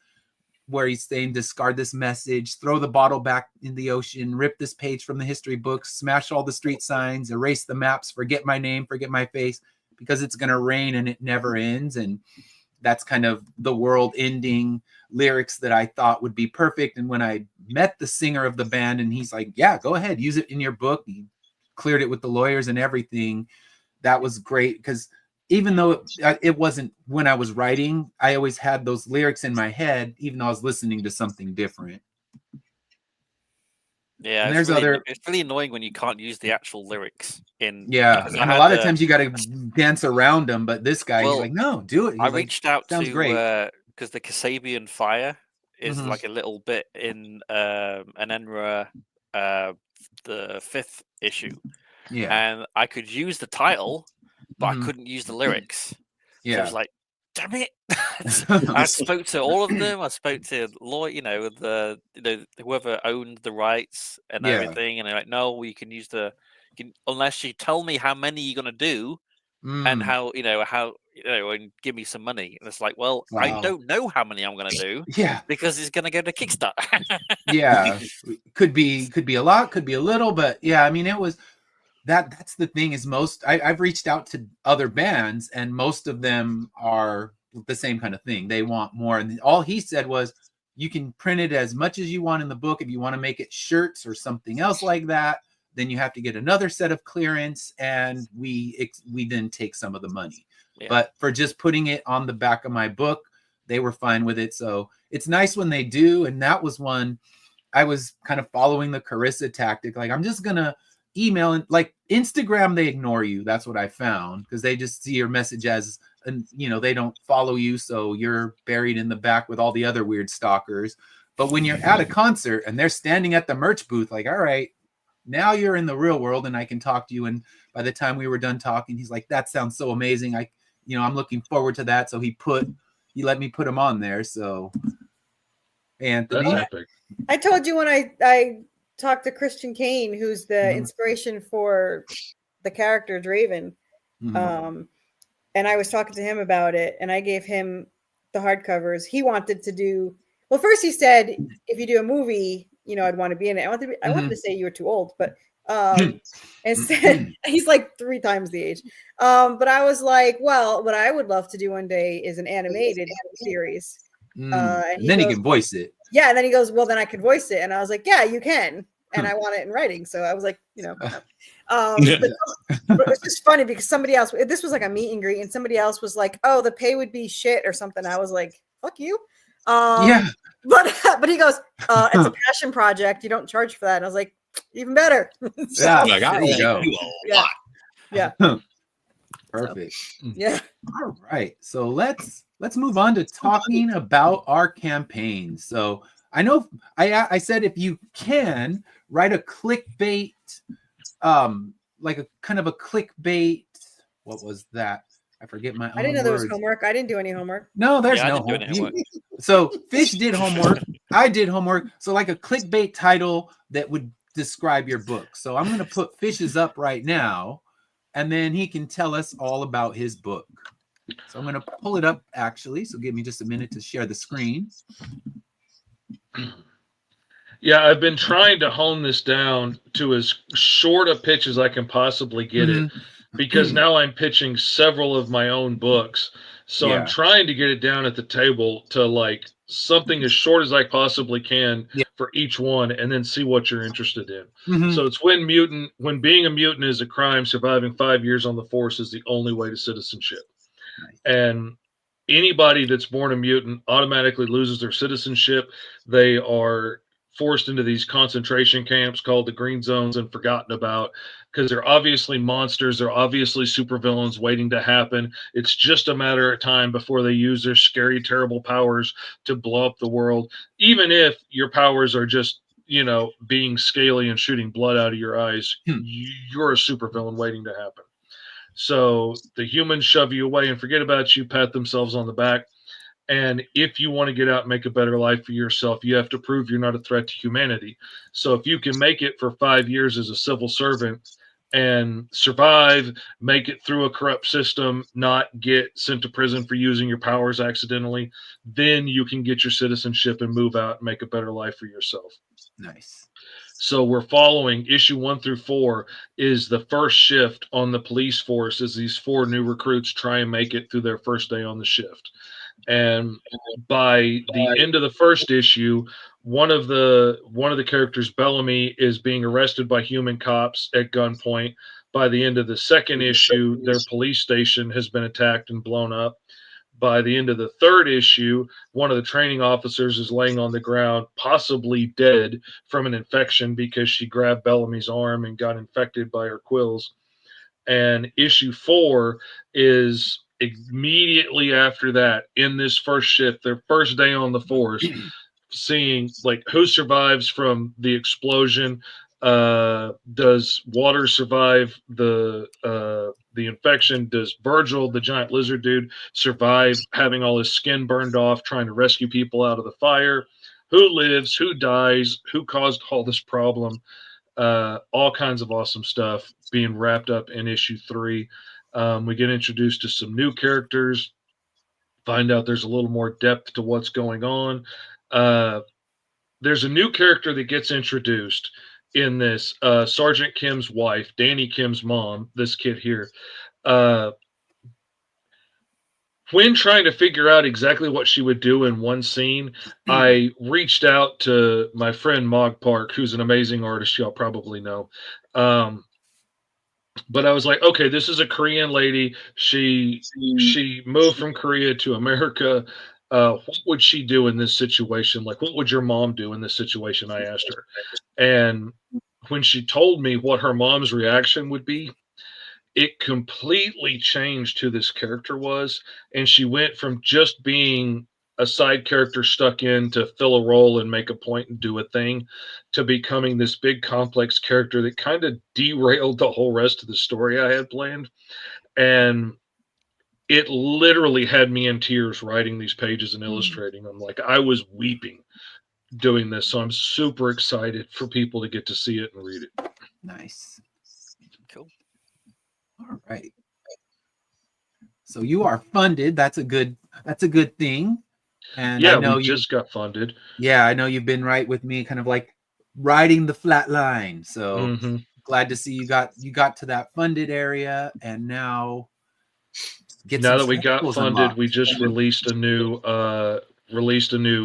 where he's saying, discard this message, throw the bottle back in the ocean, rip this page from the history books, smash all the street signs, erase the maps, forget my name, forget my face, because it's going to rain and it never ends. And that's kind of the world ending lyrics that I thought would be perfect. And when I met the singer of the band and he's like, yeah, go ahead, use it in your book. He cleared it with the lawyers and everything. That was great, because even though it wasn't when I was writing, I always had those lyrics in my head, even though I was listening to something different. Yeah, and it's really annoying when you can't use the actual lyrics in. Yeah, and a lot of times you got to dance around them. But this guy, he's like, no, do it. I reached out to because the Kasabian Fire is like a little bit in Enenra, the 5th issue. Yeah, and I could use the title, but I couldn't use the lyrics. Yeah, so I was like, damn it. I spoke to all of them. I spoke to whoever owned the rights and everything, and they're like, no, you can use unless you tell me how many you're gonna do and how and give me some money. And it's like, well, I don't know how many I'm gonna do. Yeah, because it's gonna go to Kickstarter. Yeah, could be a lot, could be a little, but yeah, I mean, it was that's the thing is I've reached out to other bands and most of them are the same kind of thing. They want more. And all he said was, you can print it as much as you want in the book. If you want to make it shirts or something else like that, then you have to get another set of clearance. And we then take some of the money. Yeah. But for just putting it on the back of my book, they were fine with it. So it's nice when they do. And that was one I was kind of following the Carissa tactic. Like, I'm just going to email, and like Instagram, they ignore you. That's what I found, because they just see your message as and they don't follow you, so you're buried in the back with all the other weird stalkers. But when you're at a concert and they're standing at the merch booth, like, all right, now you're in the real world and I can talk to you. And by the time we were done talking, he's like, that sounds so amazing. I'm looking forward to that. So he let me put him on there. So Anthony, I told you when I talked to Christian Kane, who's the inspiration for the character Draven. And I was talking to him about it, and I gave him the hardcovers. He wanted to do, well, first he said, if you do a movie, I'd want to be in it. I wanted to say you were too old, but instead he's like 3 times the age. But I was like, well, what I would love to do one day is an animated series. And then he can voice it. Yeah, and then he goes, well, then I could voice it. And I was like, yeah, you can. And I want it in writing. So I was like, but it's just funny because somebody else, this was like a meet and greet, and somebody else was like, oh, the pay would be shit or something. I was like, fuck you. But he goes, it's a passion project. You don't charge for that. And I was like, even better. So, like, I owe you a lot. Yeah. Perfect. So, yeah. All right. So let's move on to talking about our campaign. So I know I said if you can write a clickbait, like a kind of a clickbait. What was that? I forget my own I didn't know there was words. homework. I didn't do any homework. No, there's Yeah, I no didn't do any homework. homework. So Fish did homework. I did homework. So like a clickbait title that would describe your book. So I'm going to put Fish's up right now, and then he can tell us all about his book. So I'm going to pull it up actually. So give me just a minute to share the screen. Yeah, I've been trying to hone this down to as short a pitch as I can possibly get it, because now I'm pitching several of my own books. So I'm trying to get it down at the table to like something as short as I possibly can for each one, and then see what you're interested in. So it's when being a mutant is a crime, surviving 5 years on the force is the only way to citizenship. And anybody that's born a mutant automatically loses their citizenship. They are forced into these concentration camps called the Green Zones and forgotten about, because they're obviously monsters. They're obviously supervillains waiting to happen. It's just a matter of time before they use their scary, terrible powers to blow up the world. Even if your powers are just, being scaly and shooting blood out of your eyes, you're a supervillain waiting to happen. So the humans shove you away and forget about you, pat themselves on the back. And if you want to get out and make a better life for yourself, you have to prove you're not a threat to humanity. So if you can make it for 5 years as a civil servant and survive, make it through a corrupt system, not get sent to prison for using your powers accidentally, then you can get your citizenship and move out and make a better life for yourself. Nice. So we're following issue 1 through 4 is the first shift on the police force as these 4 new recruits try and make it through their first day on the shift. And by the end of the first issue, one of the characters, Bellamy, is being arrested by human cops at gunpoint. By the end of the second issue, their police station has been attacked and blown up. By the end of the third issue, one of the training officers is laying on the ground, possibly dead from an infection because she grabbed Bellamy's arm and got infected by her quills. And issue 4 is immediately after that, in this first shift, their first day on the force, seeing like who survives from the explosion. Does Water survive the infection? Does Virgil, the giant lizard dude, survive having all his skin burned off, trying to rescue people out of the fire? Who lives? Who dies? Who caused all this problem? All kinds of awesome stuff being wrapped up in issue 3. We get introduced to some new characters, find out there's a little more depth to what's going on. There's a new character that gets introduced in this, Sergeant Kim's wife, Danny Kim's mom, this kid here. When trying to figure out exactly what she would do in one scene, I reached out to my friend Mog Park, who's an amazing artist y'all probably know. But I was like, okay, this is a Korean lady. She moved from Korea to America. What would she do in this situation? Like, what would your mom do in this situation? I asked her. And when she told me what her mom's reaction would be, it completely changed who this character was. And she went from just being a side character stuck in to fill a role and make a point and do a thing to becoming this big complex character that kind of derailed the whole rest of the story I had planned. And it literally had me in tears writing these pages and illustrating them. Like, I was weeping doing this. So I'm super excited for people to get to see it and read it. Nice. Cool. All right. So you are funded. That's a good thing. And yeah, I know we just got funded. Yeah, I know you've been right with me, kind of like riding the flat line. So glad to see you got to that funded area, and now now that we got funded, unlocked. We just released a new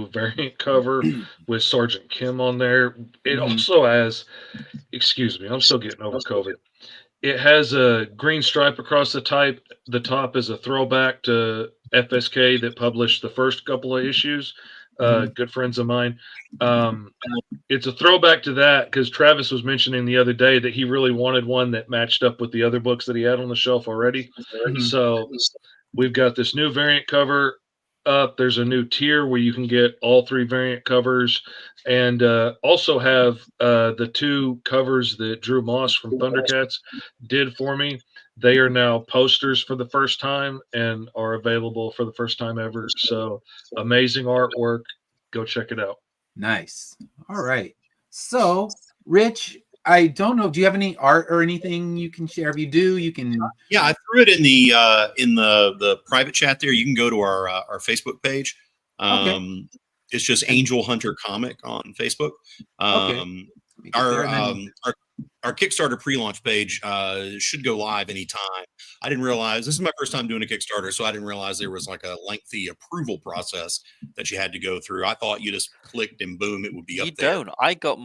variant cover with Sergeant Kim on there. It also has, excuse me, I'm still getting over COVID. It has a green stripe across the top is a throwback to FSK that published the first couple of issues. Good friends of mine. It's a throwback to that because Travis was mentioning the other day that he really wanted one that matched up with the other books that he had on the shelf already. So we've got this new variant cover up. There's a new tier where you can get all 3 variant covers, and also have the 2 covers that Drew Moss from Thundercats did for me. They are now posters for the first time and are available for the first time ever. So amazing artwork. Go check it out. Nice. All right. So, Rich, I don't know. Do you have any art or anything you can share? If you do, you can. Yeah, I threw it in the private chat there. You can go to our Facebook page. Okay. It's just Angel Hunter Comic on Facebook. Okay. Our Kickstarter pre-launch page should go live anytime. I didn't realize, this is my first time doing a Kickstarter, so I didn't realize there was like a lengthy approval process that you had to go through. I thought you just clicked and boom, it would be up there. You don't. I got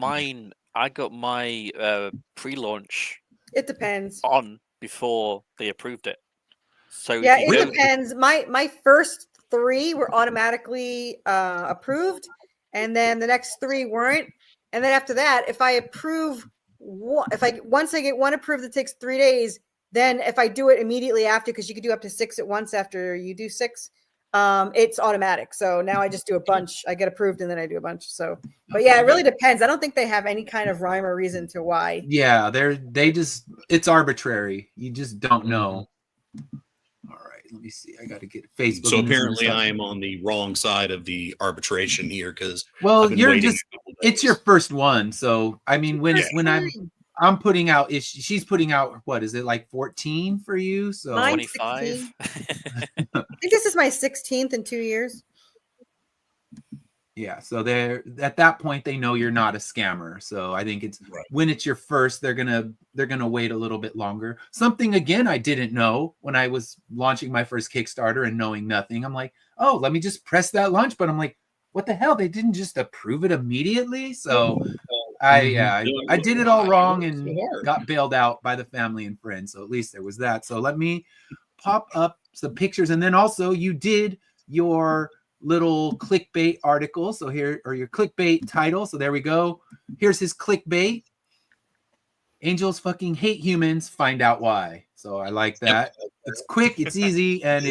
my pre-launch. It depends. On before they approved it. So yeah, it depends. My first 3 were automatically approved, and then the next 3 weren't. And then after that, if I approve, once I get one approved that takes 3 days, then if I do it immediately after, because you could do up to 6 at once after you do 6, it's automatic. So now I just do a bunch. I get approved and then I do a bunch. So, but yeah, it really depends. I don't think they have any kind of rhyme or reason to why. Yeah, it's arbitrary. You just don't know. All right, let me see. I got to get Facebook. So apparently I am on the wrong side of the arbitration here because it's your first one. So I mean, when I'm putting out, she's putting out, what is it, like 14 for you? So 25. I think this is my 16th in 2 years. Yeah, so they're at that point they know you're not a scammer. So I think it's when it's your first, they're gonna wait a little bit longer. Something again I didn't know when I was launching my first Kickstarter and knowing nothing. I'm like, oh, let me just press that launch button. I'm like, what the hell? They didn't just approve it immediately. So I did it all wrong and got bailed out by the family and friends. So at least there was that. So let me pop up some pictures, and then also you did your little clickbait article. So here are your clickbait title. So there we go. Here's his clickbait. Angels fucking hate humans. Find out why. So I like that. It's quick, it's easy, and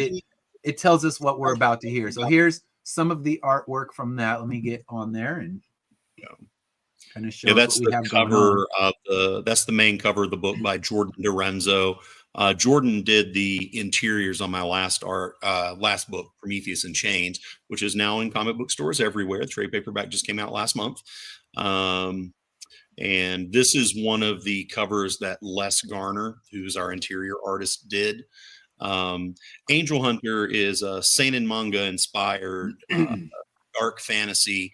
it tells us what we're about to hear. So here's some of the artwork from that. Let me get on there and kind of show. That's the cover of that's the main cover of the book by Jordan Dorenzo. Jordan did the interiors on my last book, Prometheus and Chains, which is now in comic book stores everywhere. The trade paperback just came out last month. And this is one of the covers that Les Garner, who's our interior artist, did. Angel Hunter is a seinen manga inspired dark fantasy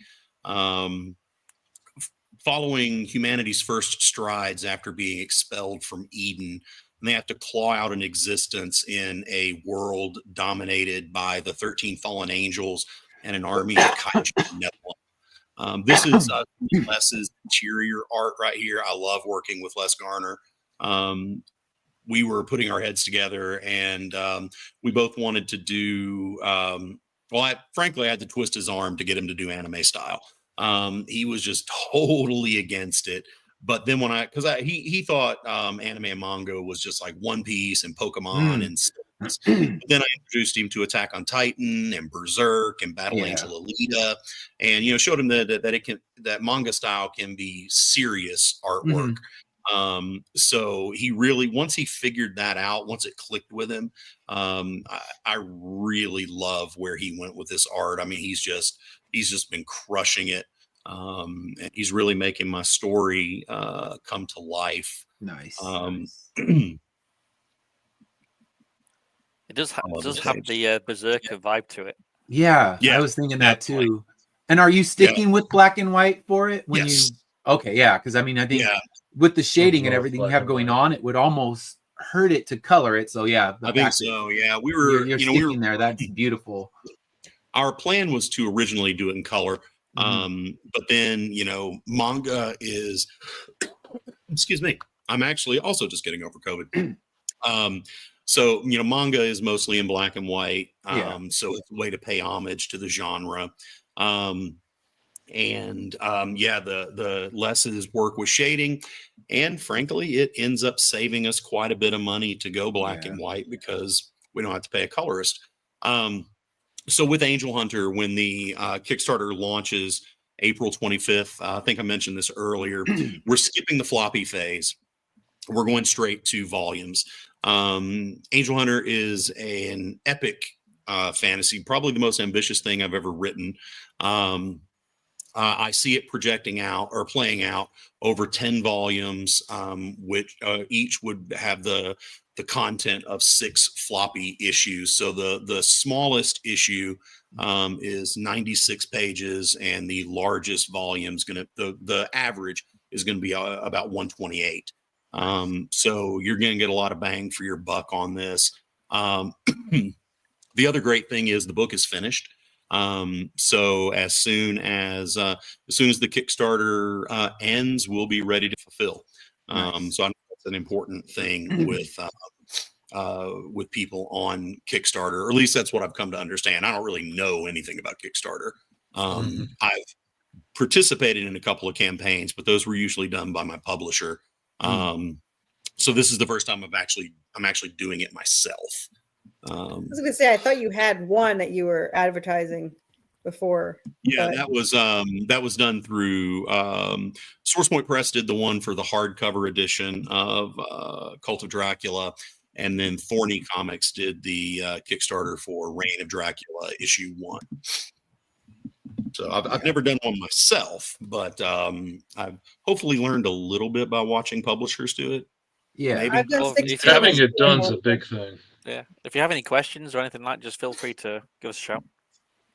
following humanity's first strides after being expelled from Eden. And they have to claw out an existence in a world dominated by the 13 fallen angels and an army of kaiju Nephilim. This is Les's interior art right here. I love working with Les Garner. We were putting our heads together, and we both wanted to do. Frankly, I had to twist his arm to get him to do anime style. He was just totally against it. but then when he thought anime and manga was just like One Piece and Pokemon and stuff. But then I introduced him to Attack on Titan and Berserk and Battle Angel Alita, and showed him that manga style can be serious artwork. So he really, once he figured that out, once it clicked with him, I really love where he went with this art. I mean, he's just been crushing it. And he's really making my story come to life. Nice. It does have the Berserker vibe to it. Yeah, I was thinking that too. And are you sticking with black and white for it? Okay, yeah, because I mean, I think with the shading and everything you have going on, it would almost hurt it to color it. So yeah, I think so. Yeah, we were sticking there. That's beautiful. Our plan was to originally do it in color, but then manga is. Excuse me. I'm actually also just getting over COVID. So, manga is mostly in black and white. So it's a way to pay homage to the genre. The Les's work with shading, and frankly, it ends up saving us quite a bit of money to go black and white because we don't have to pay a colorist. So with Angel Hunter, when the Kickstarter launches April 25th, I think I mentioned this earlier, we're skipping the floppy phase. We're going straight to volumes. Angel Hunter is an epic fantasy, probably the most ambitious thing I've ever written. I see it projecting out or playing out over 10 volumes, which each would have the content of 6 floppy issues. So the smallest issue is 96 pages, and the largest volume is the average is going to be about 128. So you're going to get a lot of bang for your buck on this. The other great thing is the book is finished. So as soon as the Kickstarter ends, we'll be ready to fulfill. Nice. So I know that's an important thing with people on Kickstarter, or at least that's what I've come to understand. I don't really know anything about Kickstarter. I've participated in a couple of campaigns, but those were usually done by my publisher. So this is the first time I'm actually doing it myself. I was going to say, I thought you had one that you were advertising before. Yeah, that was done through SourcePoint Press did the one for the hardcover edition of Cult of Dracula, and then Thorny Comics did the Kickstarter for Reign of Dracula issue 1. So I've never done one myself, but I've hopefully learned a little bit by watching publishers do it. Yeah, maybe. Having it done's a big thing. Yeah. If you have any questions or anything like that, just feel free to give us a shout.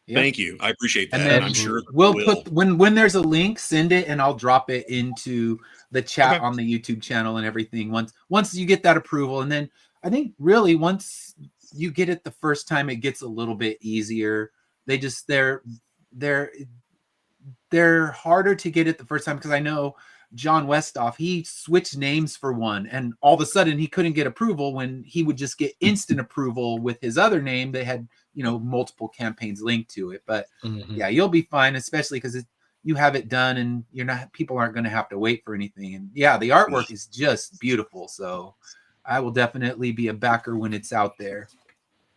Yep. Thank you. I appreciate that. And then I'm sure we'll put when there's a link, send it, and I'll drop it into the chat on the YouTube channel and everything. Once you get that approval, and then I think really once you get it the first time, it gets a little bit easier. They're harder to get it the first time because I know John Westhoff, he switched names for one, and all of a sudden he couldn't get approval when he would just get instant approval with his other name. They had multiple campaigns linked to it, but yeah, you'll be fine, especially because you have it done and people aren't going to have to wait for anything. And yeah, the artwork is just beautiful, so I will definitely be a backer when it's out there.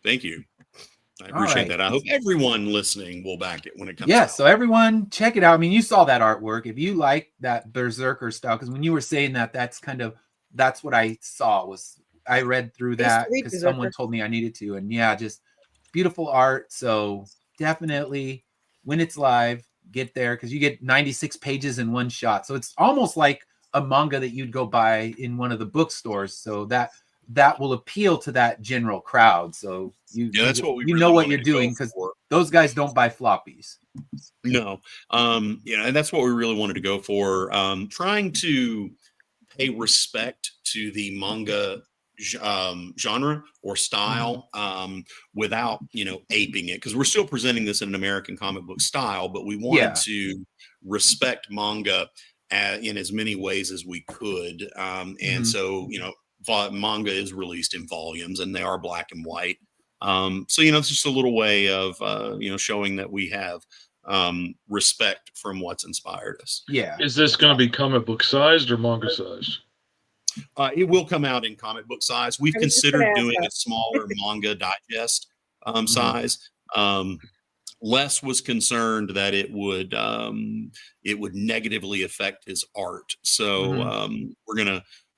Thank you. I appreciate that. I hope everyone listening will back it when it comes out. So everyone check it out. I mean, you saw that artwork. If you like that Berserker style, because when you were saying that, that's what I saw. I read through that because someone told me I needed to. And yeah, just beautiful art. So definitely when it's live, get there because you get 96 pages in one shot. So it's almost like a manga that you'd go buy in one of the bookstores. So that will appeal to that general crowd. So that's what we what you're doing because those guys don't buy floppies. No. And that's what we really wanted to go for. Trying to pay respect to the manga genre or style without, aping it, because we're still presenting this in an American comic book style, but we wanted to respect manga in as many ways as we could. And so, manga is released in volumes and they are black and white. So, it's just a little way of, showing that we have respect from what's inspired us. Yeah. Is this going to be comic book sized or manga sized? It will come out in comic book size. We've considered doing a smaller manga digest size. Les was concerned that it would negatively affect his art. So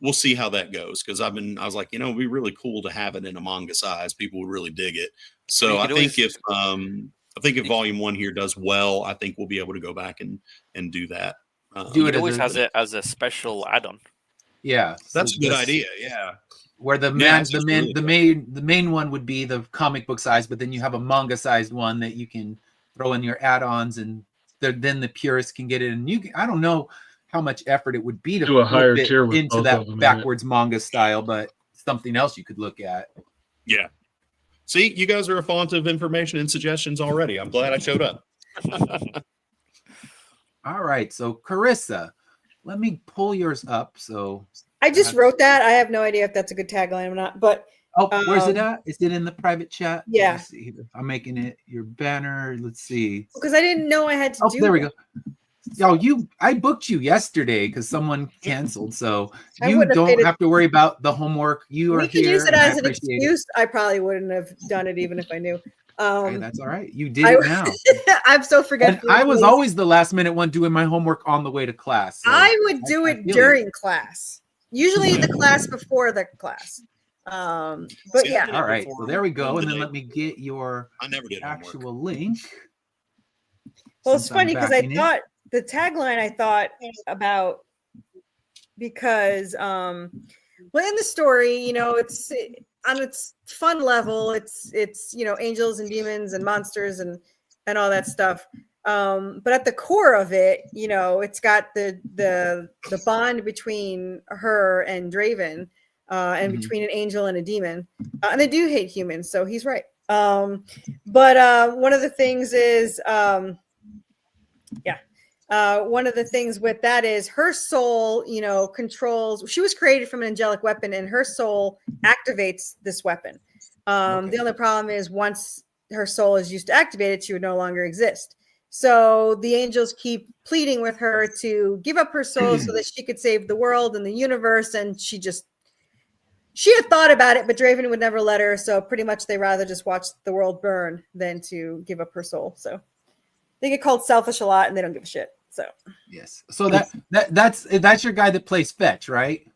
we'll see how that goes. Cause I was like, it'd be really cool to have it in a manga size. People would really dig it. So I think if volume 1 here does well, I think we'll be able to go back and do that. It always has it as a special add-on. Yeah. That's a good idea. Yeah. Where the main one would be the comic book size, but then you have a manga sized one that you can throw in your add-ons, and then the purists can get it. And I don't know how much effort it would be to do a higher tier with into that backwards manga style, but something else you could look at. Yeah. See, you guys are a font of information and suggestions already. I'm glad I showed up. All right, so Carissa, let me pull yours up. So I just wrote that. I have no idea if that's a good tagline or not, but where's it at? Is it in the private chat? Yeah. Let's see. I'm making it your banner. Let's see. Because I didn't know I had to do there we go. I booked you yesterday because someone canceled, so you don't have to worry about the homework. You are here. We could use it as an excuse. I probably wouldn't have done it even if I knew. Hey, that's all right. You did it now. I'm so forgetful. And I was always the last minute one doing my homework on the way to class. So I would do it during class. Usually the class before the class. But yeah. All right. So there we go. And then let me get your actual link. Well, it's funny because I thought the tagline I thought about because well, in the story, it's on its fun level, it's angels and demons and monsters and all that stuff. But at the core of it, it's got the bond between her and Draven, and between an angel and a demon, and they do hate humans, so he's right. But one of the things is, one of the things with that is her soul, controls. She was created from an angelic weapon, and her soul activates this weapon. The only problem is once her soul is used to activate it, she would no longer exist. So the angels keep pleading with her to give up her soul so that she could save the world and the universe. And she had thought about it, but Draven would never let her. So pretty much they rather just watch the world burn than to give up her soul. So they get called selfish a lot and they don't give a shit. So yes. So that's your guy that plays fetch, right?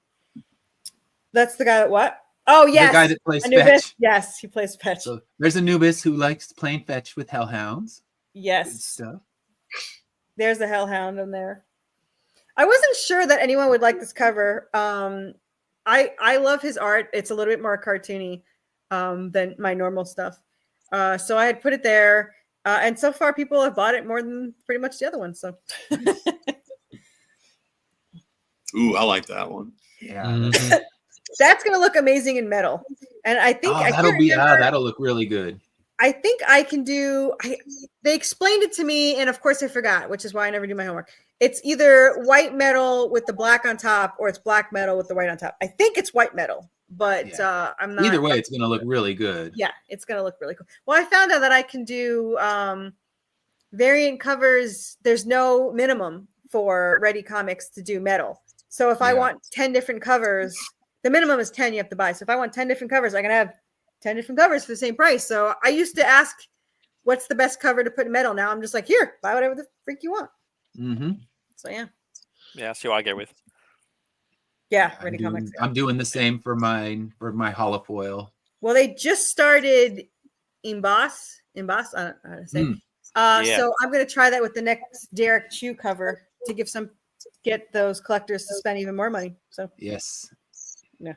That's the guy that what? Oh, yes. The guy that plays Anubis. fetch. Yes, he plays fetch. So there's Anubis who likes playing fetch with hellhounds. Yes. Good stuff. There's a hellhound in there. I wasn't sure that anyone would like this cover. I love his art. It's a little bit more cartoony than my normal stuff. So I had put it there. And so far people have bought it more than pretty much the other one. So ooh, I like that one. Yeah. Mm-hmm. That's gonna look amazing in metal. And I think that'll look really good. I think I can do. They explained it to me, and of course I forgot, which is why I never do my homework. It's either white metal with the black on top, or it's black metal with the white on top. I think it's white metal, but I'm not. Either way, it's going to look really good. Yeah, it's going to look really cool. Well, I found out that I can do variant covers. There's no minimum for Ready Comics to do metal. So if I want 10 different covers, the minimum is 10 you have to buy. So if I want 10 different covers, I can have 10 different covers for the same price. So I used to ask, what's the best cover to put in metal? Now I'm just like, here, buy whatever the freak you want. Mm-hmm. So yeah. Yeah, see what I go with. Yeah, Ready Comics. I'm doing the same for my holofoil. Well, they just started Emboss. I don't know how to say. So I'm going to try that with the next Derek Chu cover to get those collectors to spend even more money. So yes. Yeah.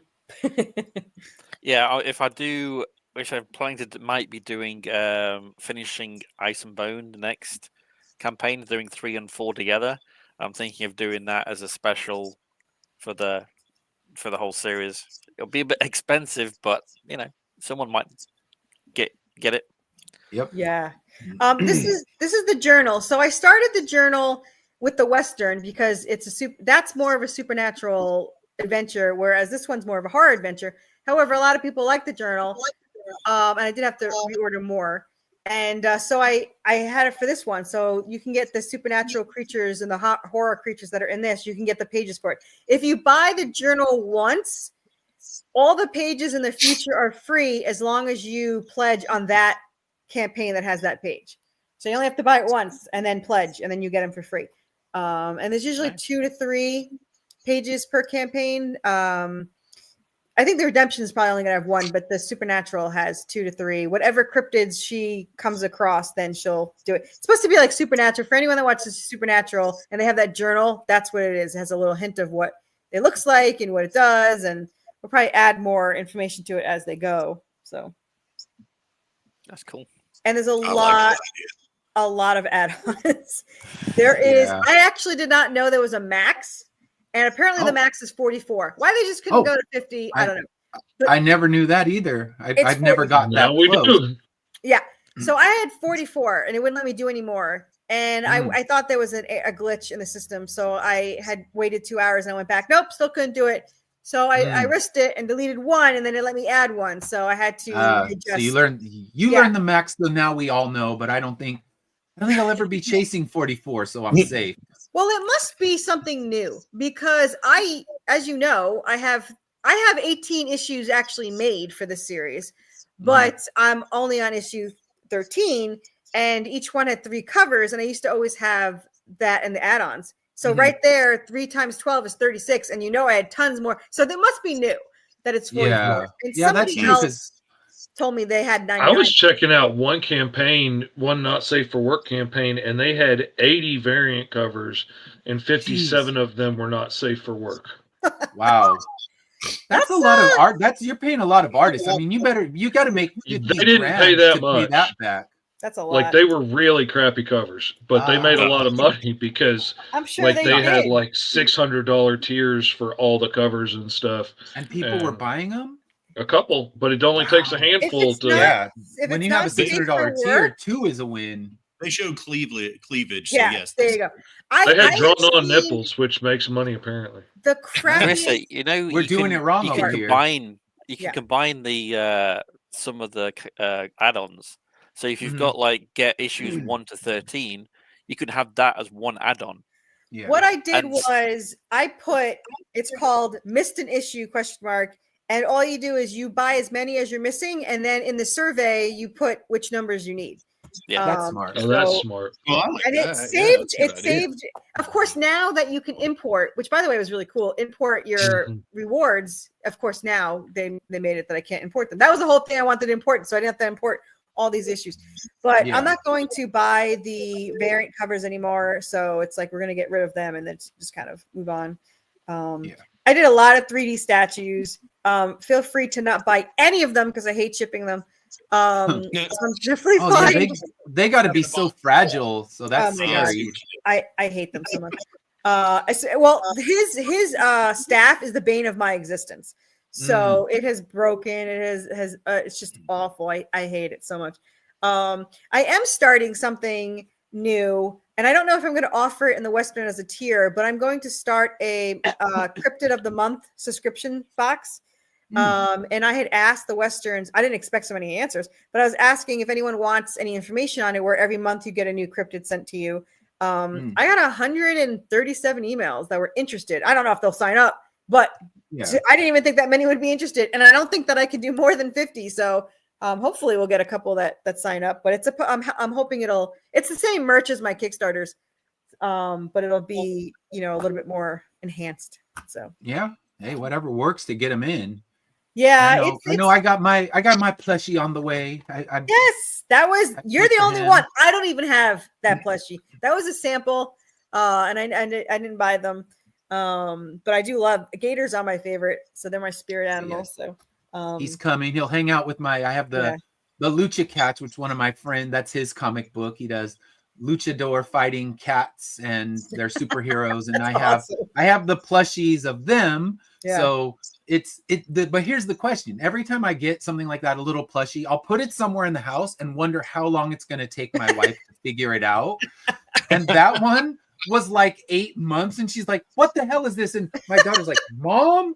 Yeah, if I do, which I'm planning to might be doing, finishing Ice and Bone the next campaign, doing 3 and 4 together. I'm thinking of doing that as a special for the whole series. It'll be a bit expensive, but someone might get it. Yep. Yeah. This is the journal. So I started the journal with the Western because that's more of a supernatural adventure, whereas this one's more of a horror adventure. However, a lot of people like the journal, and I did have to reorder more. And so I had it for this one. So you can get the supernatural creatures and the horror creatures that are in this. You can get the pages for it. If you buy the journal once, all the pages in the future are free as long as you pledge on that campaign that has that page. So you only have to buy it once and then pledge, and then you get them for free. And there's usually 2 to 3 pages per campaign. I think the redemption is probably only going to have 1, but the supernatural has 2 to 3. Whatever cryptids she comes across, then she'll do it. It's supposed to be like Supernatural. For anyone that watches Supernatural and they have that journal, that's what it is. It has a little hint of what it looks like and what it does, and we'll probably add more information to it as they go. So that's cool. And there's a lot of add-ons. There is. Yeah. I actually did not know there was a max. And apparently the max is 44. Why they just couldn't go to 50, I don't know. But I never knew that either. I've never gotten that close. Yeah. So I had 44 and it wouldn't let me do any more. And I thought there was a glitch in the system. So I had waited 2 hours and I went back. Nope, still couldn't do it. So I risked it and deleted 1, and then it let me add 1. So I had to adjust. So you learned the max, so now we all know, but I don't think I'll ever be chasing 44, so I'm safe. Well, it must be something new because as you know, I have 18 issues actually made for this series, but I'm only on issue 13, and each one had 3 covers, and I used to always have that and the add-ons. So right there, 3 times 12 is 36, and I had tons more. So that must be new that it's 44. Yeah, and that's true. Told me they had 99. I was checking out one campaign, one Not Safe for Work campaign, and they had 80 variant covers, and 57 of them were not safe for work. Wow. That's a lot of art. You're paying a lot of artists. I mean, you got to make 50 They didn't pay that much. Pay that back. That's a lot. Like they were really crappy covers, but they made a lot of money because I'm sure they had like $600 tiers for all the covers and stuff. And people were buying them? A couple, but it only takes a handful to. When you have a $600 tier, 2 is a win. They show cleavage. Yeah, So yes, there you go. They had drawn-on nipples, which makes money apparently. The crappiest. We're doing it wrong you over can here. Combine the some of the add-ons. So if you've got like get issues 1 to 13, you could have that as one add-on. Yeah. What I did was I put it's called missed an issue ? And all you do is you buy as many as you're missing, and then in the survey you put which numbers you need. Yeah, that's smart. Oh, that's smart. Well, I like and that. it saved. Of course, now that you can import, which by the way was really cool, import your rewards. Of course, now they made it that I can't import them. That was the whole thing I wanted to import, so I didn't have to import all these issues. But I'm not going to buy the variant covers anymore. So it's like we're going to get rid of them and then just kind of move on. I did a lot of 3D statues. Feel free to not buy any of them because I hate shipping them. I'm definitely fine. Yeah, they got to be so fragile. So that's scary. I hate them so much. Well, his staff is the bane of my existence. So it has broken. It has it's just awful. I hate it so much. I am starting something new, and I don't know if I'm going to offer it in the Western as a tier, but I'm going to start a Cryptid of the Month subscription box. And I had asked the Westerns, I didn't expect so many answers, but I was asking if anyone wants any information on it, where every month you get a new cryptid sent to you. I got 137 emails that were interested. I don't know if they'll sign up, but I didn't even think that many would be interested. And I don't think that I could do more than 50. So hopefully we'll get a couple that sign up, but I'm hoping it's the same merch as my Kickstarters. But it'll be, a little bit more enhanced. So, yeah. Hey, whatever works to get them in. Yeah, I know. I got my plushie on the way. Yes, you're the only one. I don't even have that plushie. That was a sample, and I didn't buy them. But I do love gators. Are my favorite, so they're my spirit animals. Yes. So he's coming. He'll hang out with I have the Lucha Cats, which one of my friends. That's his comic book. He does luchador fighting cats, and they're superheroes. And I have the plushies of them. Yeah. So but here's the question. Every time I get something like that, a little plushie, I'll put it somewhere in the house and wonder how long it's going to take my wife to figure it out. And that one was like 8 months. And she's like, what the hell is this? And my daughter's like, Mom,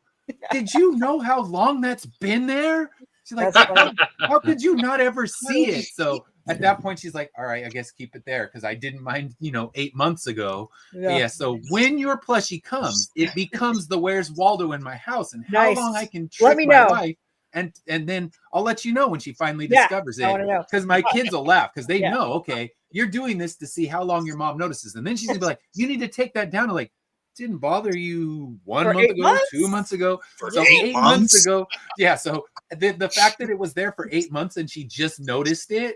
did you know how long that's been there? She's like, how could you not ever see it? So at that point, she's like, all right, I guess keep it there because I didn't mind, 8 months ago. Yeah. So when your plushie comes, it becomes the Where's Waldo in my house, and how long I can trick my wife. And then I'll let you know when she finally discovers it. Because my kids will laugh because they know, okay, you're doing this to see how long your mom notices. And then she's gonna be like, you need to take that down. I'm like, didn't bother you 1 month ago, months? 2 months ago, so 8 months ago. Yeah. So the fact that it was there for 8 months and she just noticed it,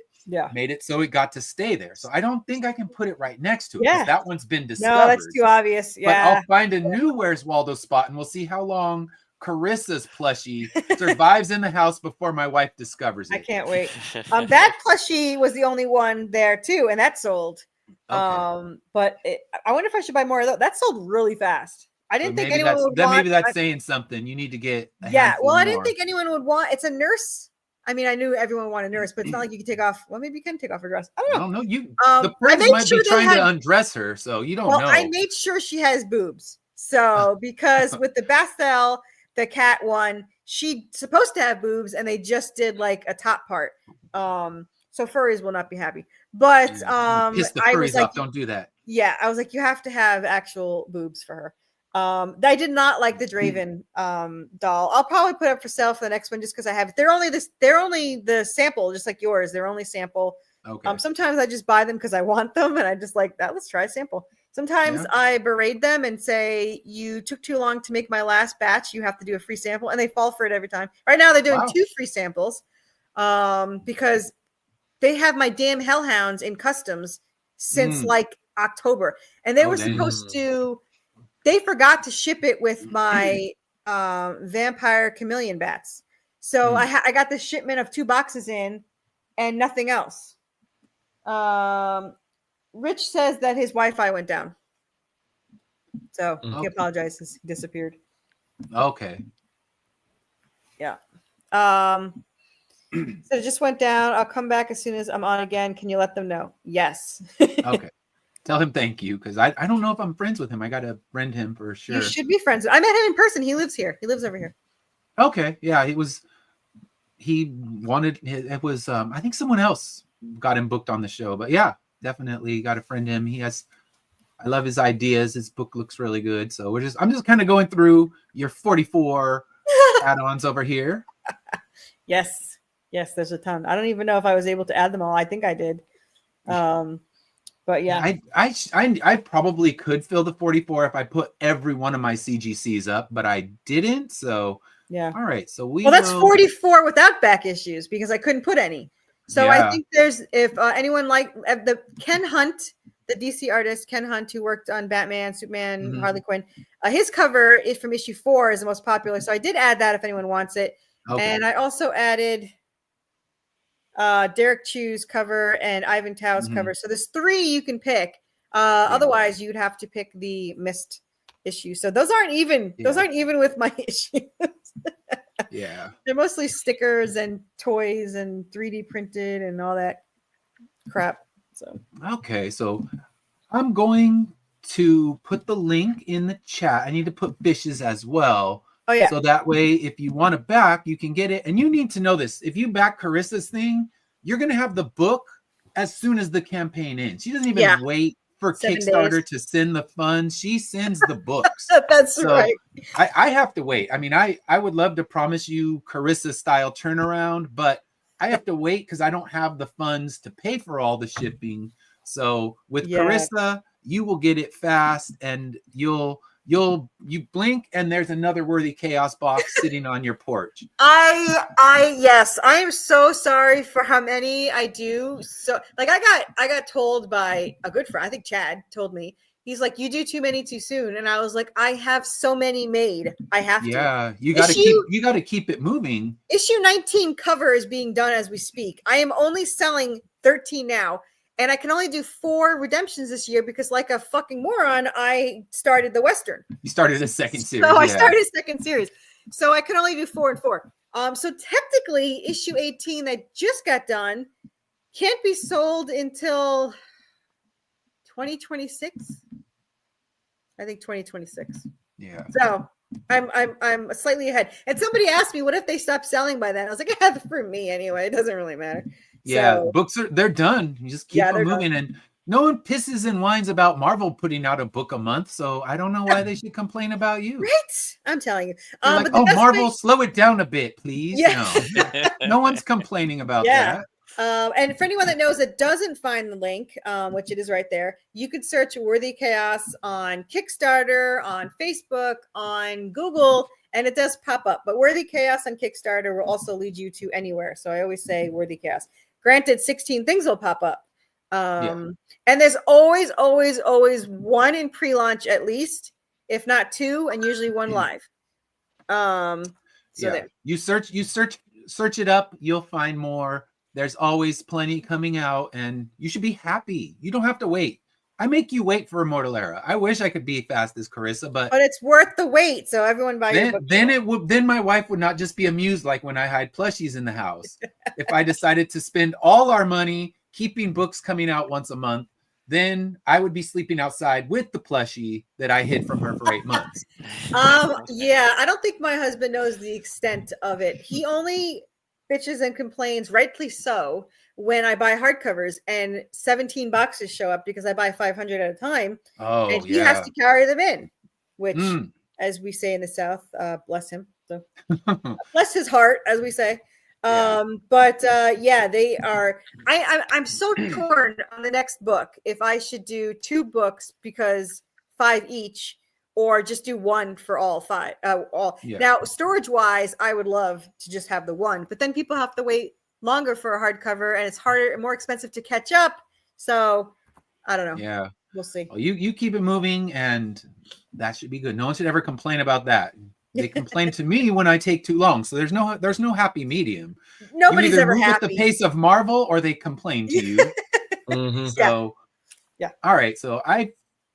made it so it got to stay there. So I don't think I can put it right next to it because that one's been discovered. No, that's too obvious. Yeah. But I'll find a new Where's Waldo spot and we'll see how long Carissa's plushie survives in the house before my wife discovers it. I can't wait. That plushie was the only one there too, and that sold. Okay. But I wonder if I should buy more of those. That sold really fast. I didn't think anyone would want. Maybe that's saying something. You need to get. Well, I didn't think anyone would want. It's a nurse. I mean, I knew everyone wanted a nurse, but it's not like you can take off. Well, maybe you can take off her dress. I don't know. You. The person might be trying to undress her, so you don't know. I made sure she has boobs. So because with the Bastel, the cat one, she's supposed to have boobs, and they just did like a top part. So furries will not be happy. But piss the furries off. Don't do that. Yeah, I was like, you have to have actual boobs for her. I did not like the Draven doll. I'll probably put up for sale for the next one just because I have it. They're only the sample, just like yours. They're only sample. Okay. Sometimes I just buy them because I want them, and I just like that. Let's try a sample. Sometimes I berate them and say, you took too long to make my last batch. You have to do a free sample, and they fall for it every time. Right now they're doing 2 free samples because they have my damn hellhounds in customs since like October, and they were supposed to. They forgot to ship it with my vampire chameleon bats, so I got the shipment of 2 boxes in, and nothing else. Rich says that his Wi-Fi went down, so he apologizes. He disappeared. Okay. Yeah. So it just went down. I'll come back as soon as I'm on again. Can you let them know? Yes. Okay. Tell him thank you because I don't know if I'm friends with him. I got to friend him for sure. You should be friends. I met him in person. He lives here. He lives over here. Okay. Yeah. I think someone else got him booked on the show, but yeah, definitely got to friend him. I love his ideas. His book looks really good. So I'm just kind of going through your 44 add-ons over here. Yes, there's a ton. I don't even know if I was able to add them all. I think I did. But yeah, I probably could fill the 44 if I put every one of my CGCs up, but I didn't. So yeah. All right. So that's 44 without back issues because I couldn't put any. So I think if anyone like the Ken Hunt, the DC artist Ken Hunt, who worked on Batman, Superman, Harley Quinn, his cover is from issue 4 is the most popular. So I did add that if anyone wants it. Okay. And I also added Derek Chu's cover and Ivan Tao's cover. So there's 3 you can pick. Otherwise, you'd have to pick the Mist issue. So those aren't even. Yeah. Those aren't even with my issues. Yeah, they're mostly stickers and toys and 3D printed and all that crap. So okay, so I'm going to put the link in the chat. I need to put Fishes as well. Oh yeah. So that way, if you want to back, you can get it. And you need to know this: if you back Carissa's thing, you're gonna have the book as soon as the campaign ends. She doesn't even wait for 7 Kickstarter days to send the funds. She sends the books. That's right. I have to wait. I mean, I would love to promise you Carissa style turnaround, but I have to wait because I don't have the funds to pay for all the shipping. So with Carissa, you will get it fast, and you blink and there's another Worthy Chaos box sitting on your porch. Yes, I am so sorry for how many I do. So like I got told by a good friend, I think Chad told me, he's like, you do too many too soon. And I was like, I have so many made. I have to. Yeah, you gotta keep it moving. Issue 19 cover is being done as we speak. I am only selling 13 now. And I can only do 4 redemptions this year because, like a fucking moron, I started the Western. You started a second series. So I started a second series. So I can only do 4 and 4. So technically, issue 18 that just got done can't be sold until 2026. I think 2026. Yeah. So I'm slightly ahead. And somebody asked me, what if they stop selling by then? I was like, for me anyway, it doesn't really matter. Yeah, So, books they're done. You just keep them moving, and no one pisses and whines about Marvel putting out a book a month. So I don't know why they should complain about you. Right? I'm telling you. Like, oh, Marvel, slow it down a bit, please. Yeah. No one's complaining about that. And for anyone that knows that doesn't find the link, which it is right there, you could search Worthy Chaos on Kickstarter, on Facebook, on Google, and it does pop up. But Worthy Chaos on Kickstarter will also lead you to anywhere. So I always say Worthy Chaos. Granted, 16 things will pop up. And there's always one in pre-launch at least, if not two, and usually one live. There. You search it up, you'll find more. There's always plenty coming out, and you should be happy. You don't have to wait. I make you wait for Immortal Era. I wish I could be fast as Carissa, but it's worth the wait. So everyone buy your book. Then my wife would not just be amused like when I hide plushies in the house. If I decided to spend all our money keeping books coming out once a month, then I would be sleeping outside with the plushie that I hid from her for 8 months. Yeah, I don't think my husband knows the extent of it. He only bitches and complains, rightly so, when I buy hardcovers and 17 boxes show up because I buy 500 at a time. Oh, and he has to carry them in, which, as we say in the South, bless him. So bless his heart, as we say. They are. I'm so torn on the next book if I should do 2 books because 5 each, or just do 1 for all 5. Now, storage wise, I would love to just have the 1, but then people have to wait longer for a hardcover, and it's harder and more expensive to catch up. So I don't know. Yeah, we'll see. Well, you keep it moving, and that should be good. No one should ever complain about that. They complain to me when I take too long. So there's no happy medium. Nobody's ever happy at the pace of Marvel, or they complain to you. So all right. So I've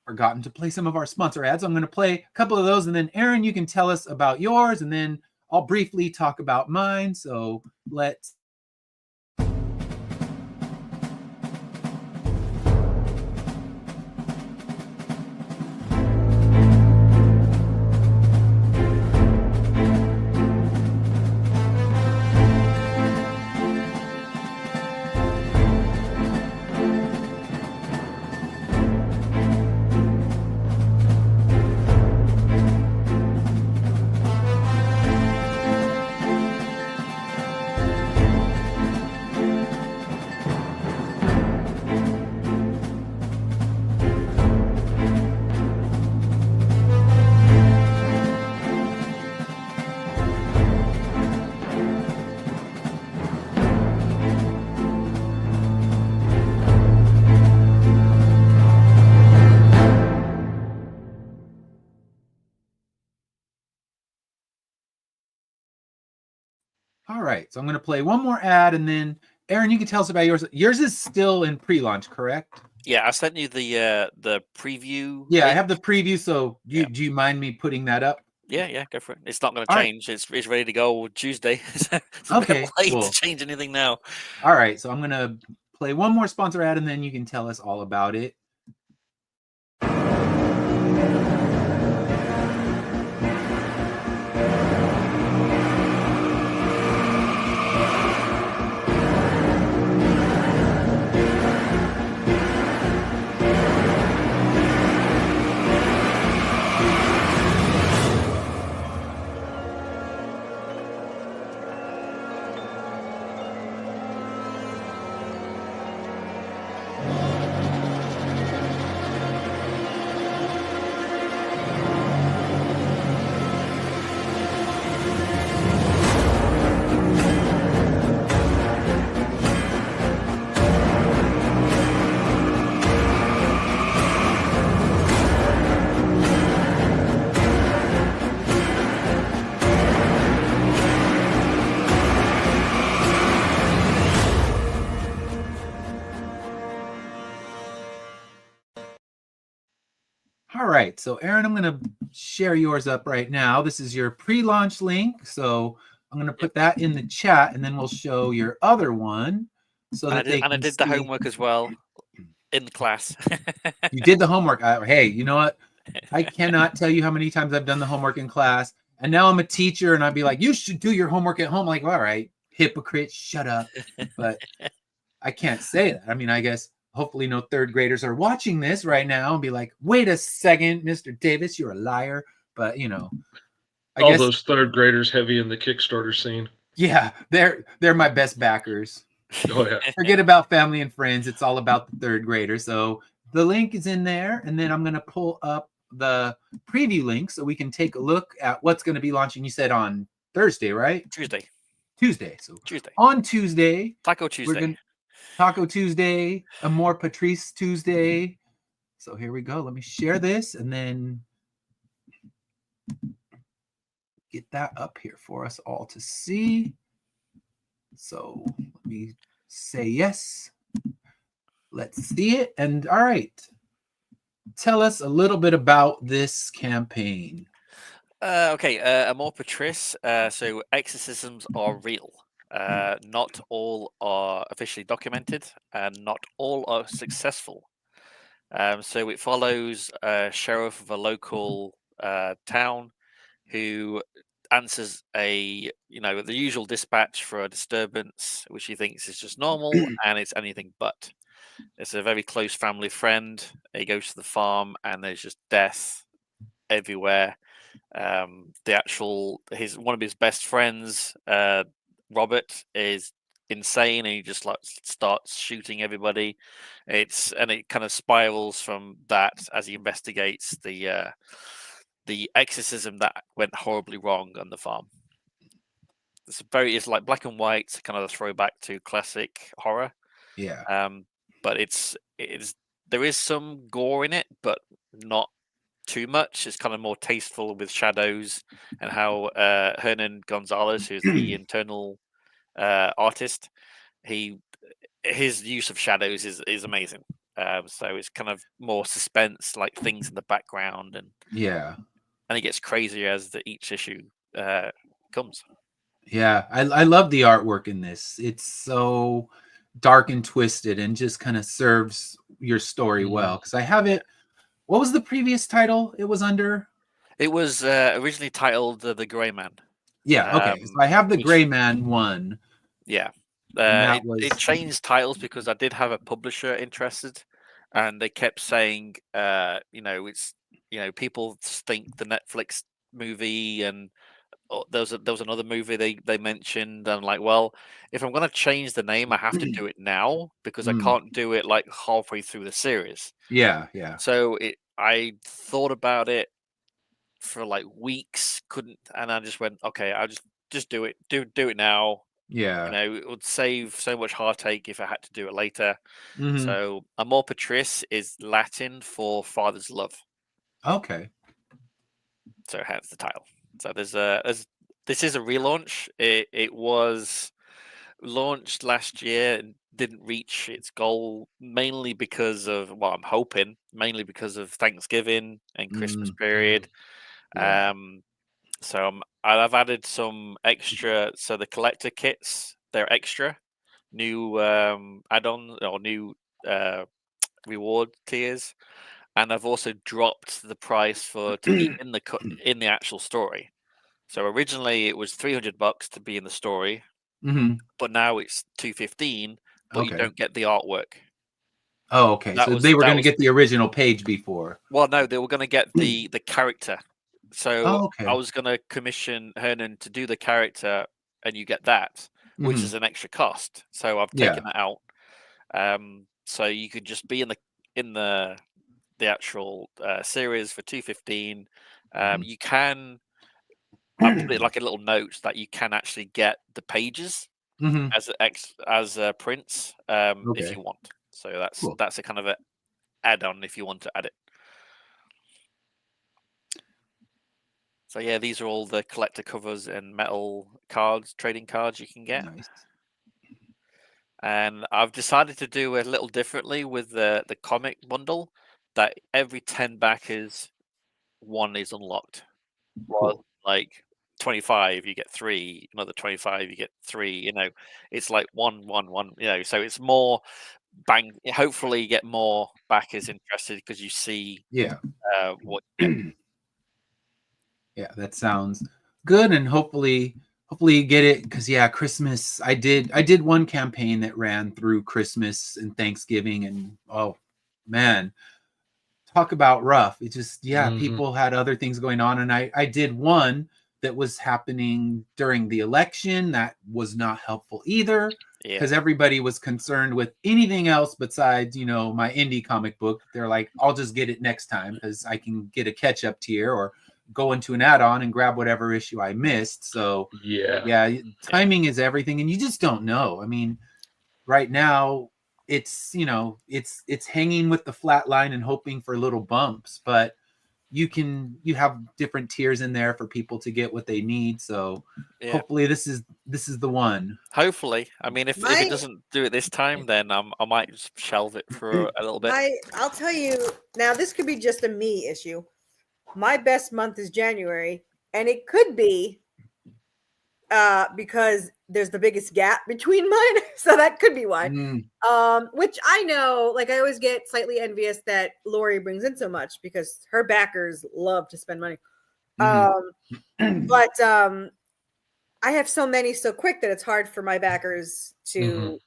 forgotten to play some of our sponsor ads. I'm going to play a couple of those, and then Aaron, you can tell us about yours, and then I'll briefly talk about mine. So let's. All right, so I'm going to play one more ad, and then Aaron, you can tell us about yours. Yours is still in pre-launch, correct? Yeah, I sent you the preview. Yeah, link. I have the preview. So do you mind me putting that up? Yeah, go for it. It's not going to change. Right. It's ready to go Tuesday. It's okay, late to change anything now. All right, so I'm going to play one more sponsor ad, and then you can tell us all about it. All right, so Aaron, I'm going to share yours up right now. This is your pre-launch link. So I'm going to put that in the chat, and then we'll show your other one. So that I did the homework as well in the class. You did the homework. Hey, you know what? I cannot tell you how many times I've done the homework in class. And now I'm a teacher, and I'd be like, you should do your homework at home. I'm like, all right, hypocrite, shut up. But I can't say that. I mean, I guess hopefully no third graders are watching this right now and be like, wait a second, Mr. Davis, you're a liar. But I all guess those third graders heavy in the Kickstarter scene. Yeah, they're my best backers. Oh yeah. Forget about family and friends. It's all about the third grader. So the link is in there, and then I'm gonna pull up the preview link so we can take a look at what's going to be launching. You said on Thursday, right? Tuesday. So Tuesday. On Tuesday. Taco Tuesday. Taco Tuesday. Amor Patrice Tuesday. So here we go. Let me share this and then get that up here for us all to see. So let me say yes. Let's see it. And all right. Tell us a little bit about this campaign. Okay, Amor Patrice. So exorcisms are real. Not all are officially documented, and not all are successful. So it follows a sheriff of a local town who answers the usual dispatch for a disturbance, which he thinks is just normal, and it's anything but. It's a very close family friend. He goes to the farm, and there's just death everywhere. One of his best friends, Robert, is insane, and he just starts shooting everybody. It kind of spirals from that as he investigates the exorcism that went horribly wrong on the farm. It's like black and white, kind of a throwback to classic horror. Yeah. But there is some gore in it, but not too much. It's kind of more tasteful with shadows, and how Hernan Gonzalez, who's the internal artist, his use of shadows is amazing. So it's kind of more suspense, like things in the background, and it gets crazier as each issue comes. Yeah, I love the artwork in this. It's so dark and twisted, and just kind of serves your story well. Because I have it. What was the previous title it was under? It was originally titled The Gray Man. Yeah, okay. So I have the Gray Man one. Yeah. It changed titles because I did have a publisher interested, and they kept saying, people think the Netflix movie, and there was another movie they mentioned. And I'm like, well, if I'm going to change the name, I have to do it now, because I can't do it like halfway through the series. Yeah. So I thought about it for like weeks, couldn't, and I just went, okay, I'll just do it. Do it now. Yeah. It would save so much heartache if I had to do it later. Mm-hmm. So Amor Patrice is Latin for father's love. Okay. So hence the title. So this is a relaunch. It was launched last year and didn't reach its goal, mainly because of, well, I'm hoping mainly because of Thanksgiving and Christmas period. Yeah. So I've added some extra. So the collector kits, they're extra new add-on or new reward tiers, and I've also dropped the price to be in the actual story. So originally it was $300 to be in the story, but now it's $215, but you don't get the artwork. Oh, okay. So they were going to get the original page before. Well, no, they were going to get the character. So okay. I was going to commission Hernan to do the character, and you get that, which is an extra cost. So I've taken that out. So you could just be in the actual series for $215. You can. I put it like a little note that you can actually get the pages as prints if you want. So that's a kind of an add-on if you want to add it. So yeah, these are all the collector covers and metal cards, trading cards you can get. Nice. And I've decided to do a little differently with the comic bundle, that every 10 backers, one is unlocked. Well, like 25, you get 3. Another 25, you get 3. It's like 1, 1, 1. So it's more bang. Hopefully, you get more backers interested because you see what you get. Yeah, that sounds good, and hopefully hopefully get it, because Christmas. I did one campaign that ran through Christmas and Thanksgiving, and oh man, talk about rough. It just people had other things going on, and I did one that was happening during the election that was not helpful either, because everybody was concerned with anything else besides my indie comic book. They're like, I'll just get it next time because I can get a catch-up tier or go into an add-on and grab whatever issue I missed. So timing is everything, and you just don't know. I mean, right now it's it's hanging with the flat line and hoping for little bumps, but you have different tiers in there for people to get what they need. So hopefully this is the one. Hopefully. I mean, if it doesn't do it this time, then I might just shelve it for a little bit. I'll tell you now, this could be just a me issue. My best month is January, and it could be because there's the biggest gap between mine. So that could be why. Which I know, like, I always get slightly envious that Lori brings in so much because her backers love to spend money. But I have so many so quick that it's hard for my backers to,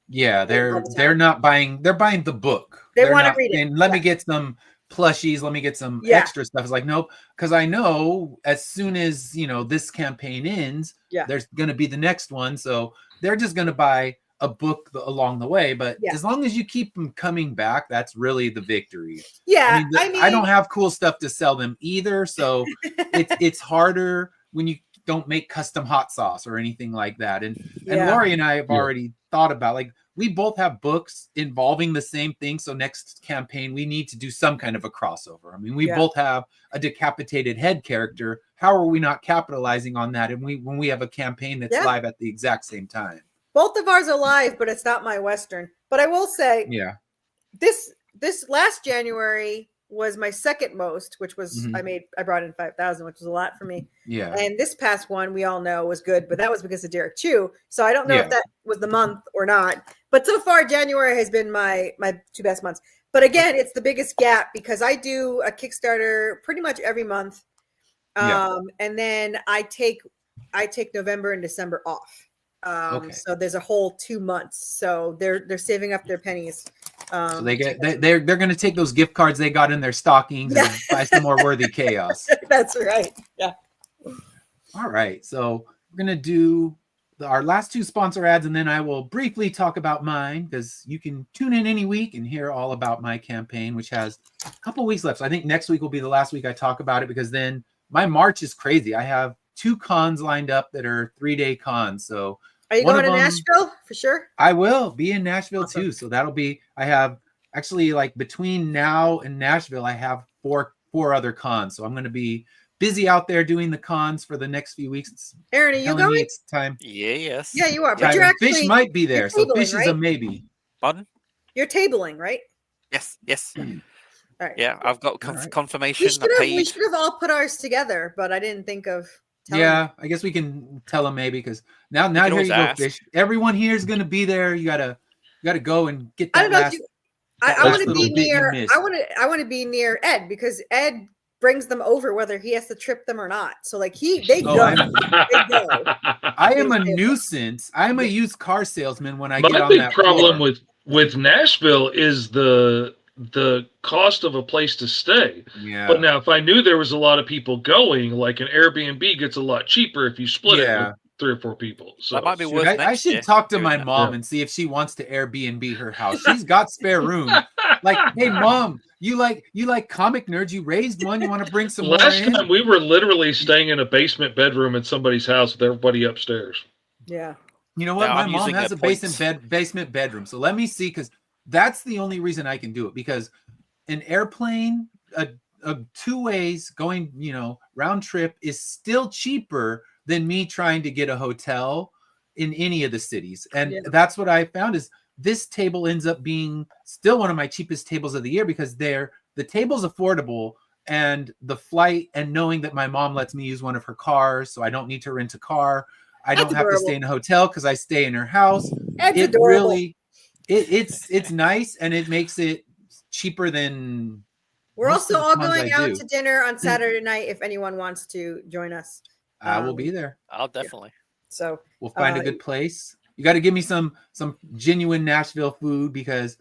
they're not buying, they're buying the book. They want to read it. And let me get some plushies, let me get some extra stuff. It's like, nope, because I know as soon as this campaign ends, there's going to be the next one, so they're just going to buy a book along the way. But as long as you keep them coming back, that's really the victory. I mean, I don't have cool stuff to sell them either, so it's harder when you don't make custom hot sauce or anything like that. And Lori and I have already thought about, like, we both have books involving the same thing. So next campaign, we need to do some kind of a crossover. I mean, we both have a decapitated head character. How are we not capitalizing on that? And when we have a campaign that's live at the exact same time. Both of ours are live, but it's not my Western. But I will say, this last January was my second most, which was I brought in 5,000, which was a lot for me. And this past one, we all know, was good, but that was because of Derek Chu. So I don't know if that was the month or not. But so far, January has been my two best months. But again, it's the biggest gap because I do a Kickstarter pretty much every month, and then I take November and December off. So there's a whole 2 months. So they're saving up their pennies. So they're going to take those gift cards they got in their stockings and buy some more Worthy Chaos. That's right. Yeah. All right. So we're going to do our last two sponsor ads, and then I will briefly talk about mine, because you can tune in any week and hear all about my campaign, which has a couple weeks left. So I think next week will be the last week I talk about it, because then my March is crazy. I have 2 cons lined up that are 3-day cons. So are you going to Nashville for sure? I will be in Nashville too. So that'll be, I have actually, like, between now and Nashville, I have four other cons. So I'm going to be busy out there doing the cons for the next few weeks. Aaron, are you going? It's time. Yes. Yeah, you are. But you're actually, Fish might be there. So Fish is a maybe. Pardon? You're tabling, right? Yes. All right. Yeah, I've got confirmation. We should have all put ours together, but I didn't think of telling them. I guess we can tell them maybe, because now here you go, Fish. Everyone here is going to be there. You gotta go and get that. I don't know if I want to be near. I want to be near Ed, because Ed brings them over whether he has to trip them or not. So like they go. I am a nuisance. I'm a used car salesman when I get on that. My big problem with Nashville is the cost of a place to stay. Yeah. But now if I knew there was a lot of people going, like an Airbnb gets a lot cheaper if you split it with 3 or 4 people. So that might be worth I should talk to my mom and see if she wants to Airbnb her house. She's got spare room. Like, hey mom, you like comic nerds, you raised one, you want to bring some more in? Last time we were literally staying in a basement bedroom in somebody's house with everybody upstairs. Yeah. You know what? My mom has a basement bedroom. So let me see, because that's the only reason I can do it, because an airplane, a 2 ways going, round trip is still cheaper than me trying to get a hotel in any of the cities. And that's what I found, is this table ends up being still one of my cheapest tables of the year, because the table's affordable, and the flight, and knowing that my mom lets me use one of her cars, so I don't need to rent a car. I don't have to stay in a hotel because I stay in her house. That's adorable. It's nice, and it makes it cheaper than. We're also all going out to dinner on Saturday night if anyone wants to join us. I will be there. I'll definitely. So we'll find a good place. You got to give me some genuine Nashville food because,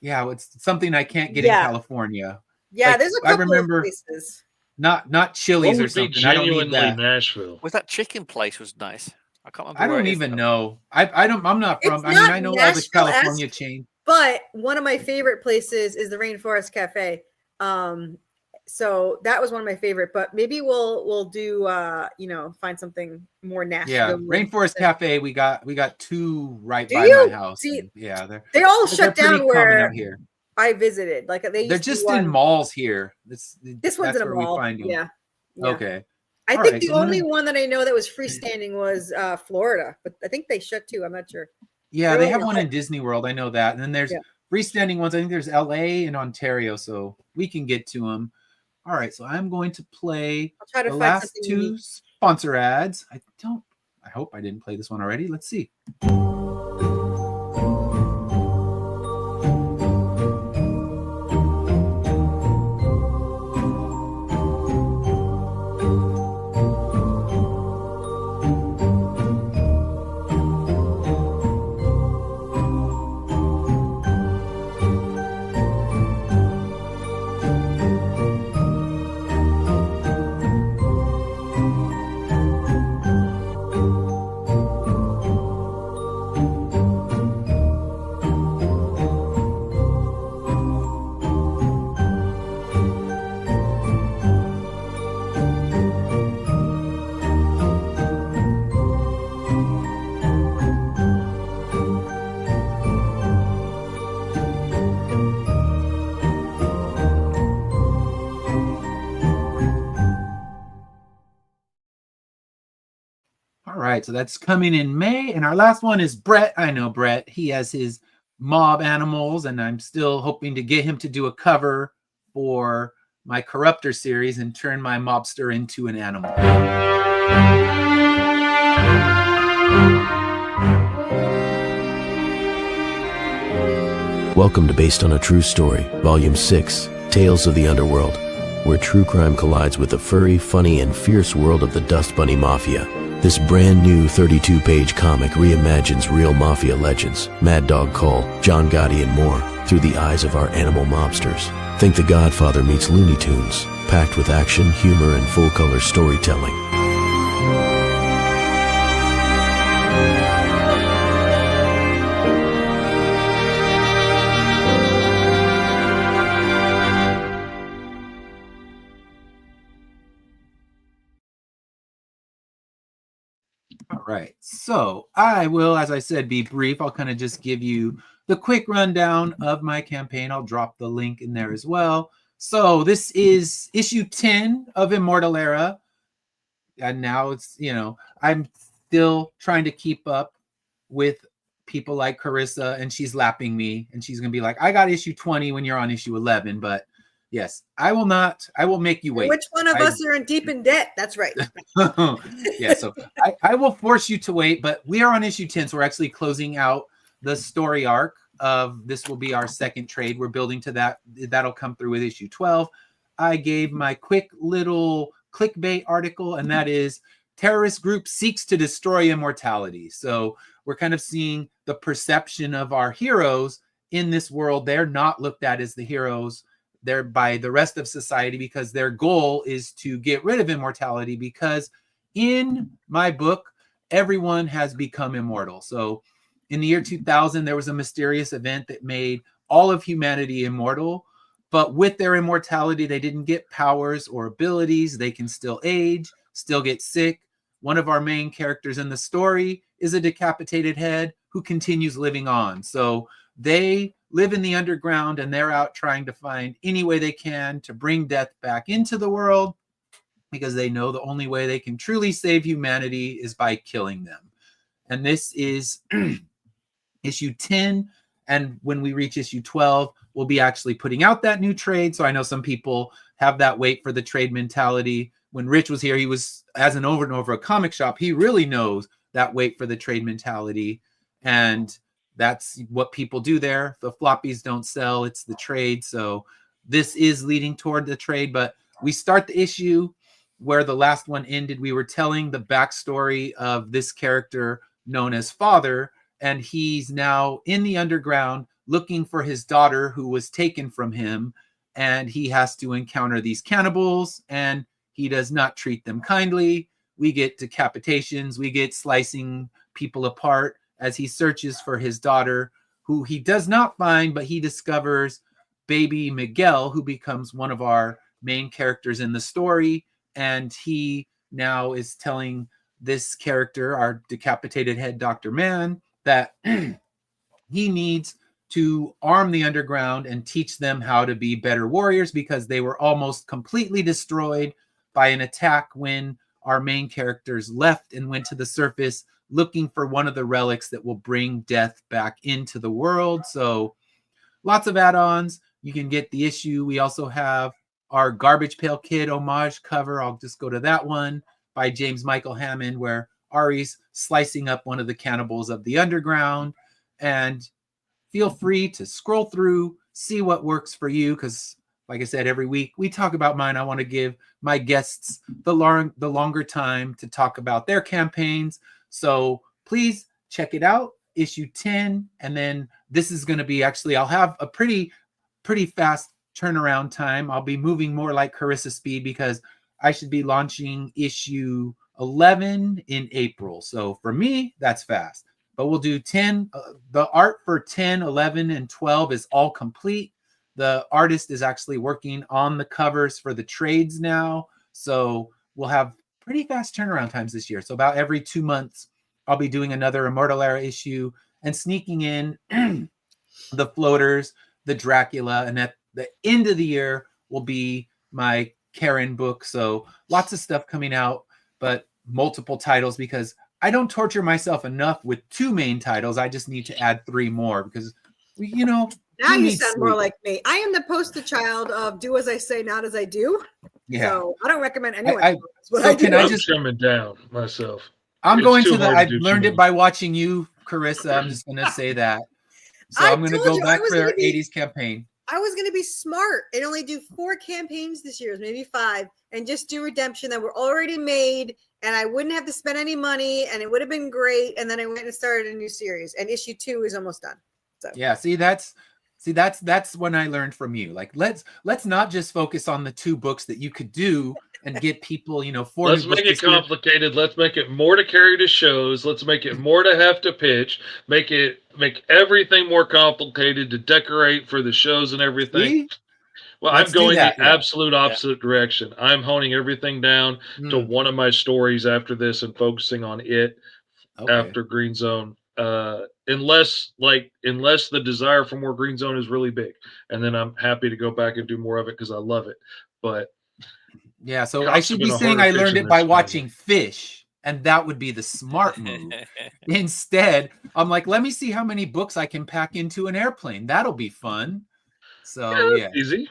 yeah, it's something I can't get in California. Yeah, like, there's a couple I remember, of places. Not Chili's or something. Genuinely I don't need that. Nashville. Was that chicken place was nice? I can't remember. I don't even know. I'm not from. It's I mean, I know all the California Nashville-esque, chain. But one of my favorite places is the Rainforest Cafe. So that was one of my favorite. But maybe we'll do find something more Nashville. Yeah, Rainforest Cafe. We got two right by my house. See, yeah, they all shut down where out here. I visited. Like they're just in malls here. This one's in a mall. We find them. Yeah. Okay. I think the only one that I know that was freestanding was Florida, but I think they shut too. I'm not sure. Yeah, they have one in Disney World. I know that. And then there's freestanding ones. I think there's LA and Ontario, so we can get to them. All right, so I'm going to play the last two sponsor ads. I hope I didn't play this one already. Let's see. All right, so that's coming in May. And our last one is Brett. I know Brett. He has his mob animals, and I'm still hoping to get him to do a cover for my Corruptor series and turn my mobster into an animal. Welcome to Based on a True Story, Volume 6, Tales of the Underworld, where true crime collides with the furry, funny, and fierce world of the Dust Bunny Mafia. This brand new 32-page comic reimagines real mafia legends, Mad Dog Cole, John Gotti, and more, through the eyes of our animal mobsters. Think The Godfather meets Looney Tunes, packed with action, humor, and full-color storytelling. All right, so I will, as I said, be brief. I'll kind of just give you the quick rundown of my campaign. I'll drop the link in there as well. So this is issue 10 of Immortal Era. And now it's, I'm still trying to keep up with people like Carissa, and she's lapping me, and she's going to be like, I got issue 20 when you're on issue 11. But yes, I will make you wait. Which one of us are in deep in debt? That's right. Yeah, so I will force you to wait, but we are on issue 10, so we're actually closing out the story arc of this will be our second trade. We're building to that. That'll come through with issue 12. I gave my quick little clickbait article, and that is terrorist group seeks to destroy immortality. So we're kind of seeing the perception of our heroes in this world. They're not looked at as the heroes there by the rest of society because their goal is to get rid of immortality, because in my book, everyone has become immortal. So in the year 2000, there was a mysterious event that made all of humanity immortal, but with their immortality, they didn't get powers or abilities. They can still age, still get sick. One of our main characters in the story is a decapitated head who continues living on. So they live in the underground, and they're out trying to find any way they can to bring death back into the world, because they know the only way they can truly save humanity is by killing them. And this is issue 10. And when we reach issue 12, we'll be actually putting out that new trade. So I know some people have that wait for the trade mentality. When Rich was here, he was, as an over and over a comic shop, he really knows that wait for the trade mentality. And that's what people do there. The floppies don't sell, it's the trade. So this is leading toward the trade, but we start the issue where the last one ended, we were telling the backstory of this character known as Father, and he's now in the underground looking for his daughter who was taken from him, and he has to encounter these cannibals, and he does not treat them kindly. We get decapitations, we get slicing people apart as he searches for his daughter, who he does not find, but he discovers baby Miguel, who becomes one of our main characters in the story. And he now is telling this character, our decapitated head Dr. Mann, that he needs to arm the underground and teach them how to be better warriors, because they were almost completely destroyed by an attack when our main characters left and went to the surface looking for one of the relics that will bring death back into the world. So lots of add-ons. You can get the issue. We also have our Garbage Pail Kid homage cover. I'll just go to that one by James Michael Hammond, where Ari's slicing up one of the cannibals of the underground. And feel free to scroll through, see what works for you, because like I said, every week we talk about mine. I want to give my guests the longer time to talk about their campaigns. So please check it out, issue 10. And then this is going to be actually, I'll have a pretty fast turnaround time. I'll be moving more like Carissa speed, because I should be launching issue 11 in April. So for me, that's fast. But we'll do 10. The art for 10, 11, and 12 is all complete. The artist is actually working on the covers for the trades now. So we'll have pretty fast turnaround times this year. So about every 2 months, I'll be doing another Immortal Era issue and sneaking in the floaters, the Dracula, and at the end of the year will be my Karen book. So lots of stuff coming out, but multiple titles, because I don't torture myself enough with 2 main titles. I just need to add 3 more, because now you sound more like me. I am the poster child of do as I say, not as I do. Yeah. So I don't recommend anyone. I'm coming down myself. I'm going to I've learned it by watching you, Carissa. I'm just going to say that. So I'm going to go back for our 80s campaign. I was going to be smart and only do 4 campaigns this year, maybe 5, and just do Redemption that were already made, and I wouldn't have to spend any money, and it would have been great. And then I went and started a new series, and issue 2 is almost done. So yeah, that's when I learned from you. Like, let's not just focus on the 2 books that you could do and get people, 4. Let's make it complicated. Let's make it more to carry to shows. Let's make it more to have to pitch. Make everything more complicated to decorate for the shows and everything. See? Well, I'm going the absolute opposite direction. I'm honing everything down to one of my stories after this and focusing on it after Green Zone. Unless the desire for more Green Zone is really big, and then I'm happy to go back and do more of it because I love it. But yeah, so I should be saying I learned it by watching Fish, and that would be the smart move. Instead, I'm like, let me see how many books I can pack into an airplane. That'll be fun. So yeah, easy.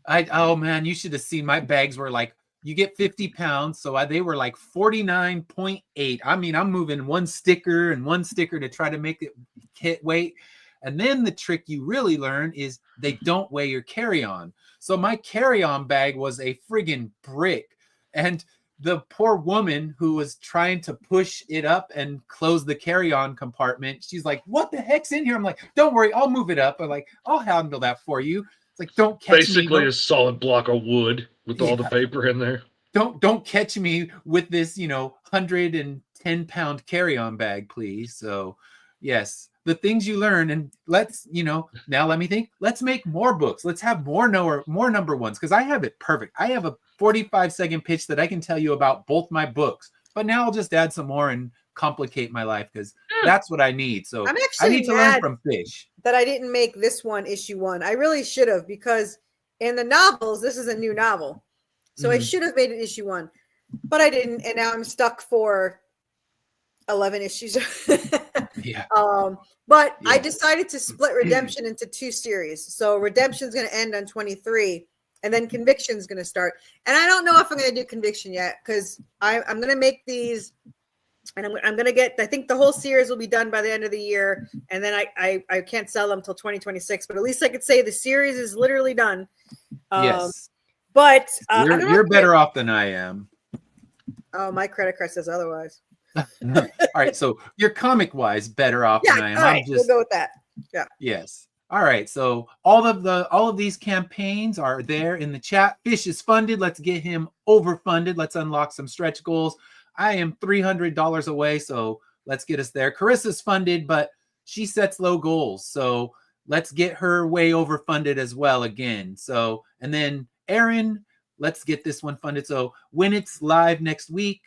Oh man, you should have seen my bags were like, you get 50 pounds. So they were like 49.8. I mean, I'm moving one sticker to try to make it hit weight. And then the trick you really learn is they don't weigh your carry-on. So my carry-on bag was a friggin' brick. And the poor woman who was trying to push it up and close the carry-on compartment, she's like, what the heck's in here? I'm like, don't worry, I'll move it up. I'm like, I'll handle that for you. It's like, don't catch me. Basically a solid block of wood with all the paper in there. Don't catch me with this, 110-pound carry-on bag, please. So yes, the things you learn, and let's, now let me think. Let's make more books. Let's have more number ones, because I have it perfect. I have a 45-second pitch that I can tell you about both my books. But now I'll just add some more and complicate my life, because that's what I need. So I need to learn from Fish. That I didn't make this one issue 1. I really should have, because in the novels, this is a new novel. So I should have made it issue 1, but I didn't. And now I'm stuck for 11 issues. Yeah. But I decided to split Redemption into 2 series. So Redemption's going to end on 23, and then Conviction's going to start. And I don't know if I'm going to do Conviction yet, because I'm going to make these, and I'm going to get, I think the whole series will be done by the end of the year. And then I can't sell them till 2026, but at least I could say the series is literally done. Yes. But you're better off than I am. Oh, my credit card says otherwise. All right, so you're comic-wise better off than I am. All right, we'll go with that. Yeah. Yes. All right. So all of these campaigns are there in the chat. Fish is funded. Let's get him overfunded. Let's unlock some stretch goals. I am $300 away, so let's get us there. Carissa's funded, but she sets low goals. So let's get her way overfunded as well again. So, and then Aaron, let's get this one funded. So when it's live next week,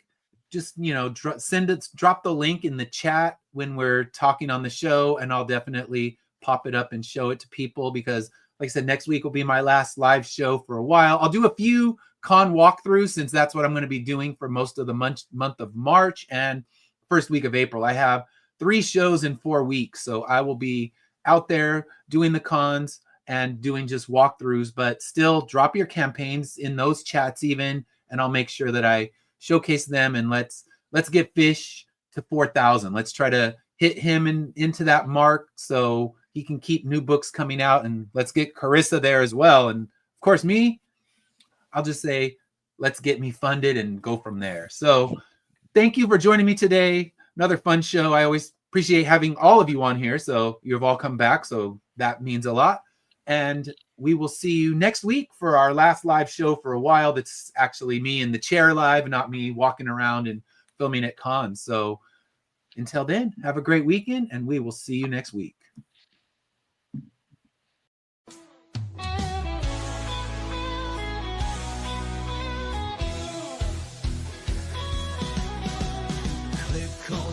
just, drop the link in the chat when we're talking on the show, and I'll definitely pop it up and show it to people, because like I said, next week will be my last live show for a while. I'll do a few con walkthroughs, since that's what I'm going to be doing for most of the month of March and first week of April. I have 3 shows in 4 weeks, so I will be out there doing the cons and doing just walkthroughs, but still drop your campaigns in those chats even, and I'll make sure that I showcase them. And let's get Fish to 4,000. Let's try to hit him into that mark so he can keep new books coming out, and let's get Carissa there as well. And of course me, I'll just say, let's get me funded and go from there. So thank you for joining me today. Another fun show. I always appreciate having all of you on here. So you've all come back, so that means a lot. And we will see you next week for our last live show for a while. That's actually me in the chair live, not me walking around and filming at cons. So until then, have a great weekend, and we will see you next week.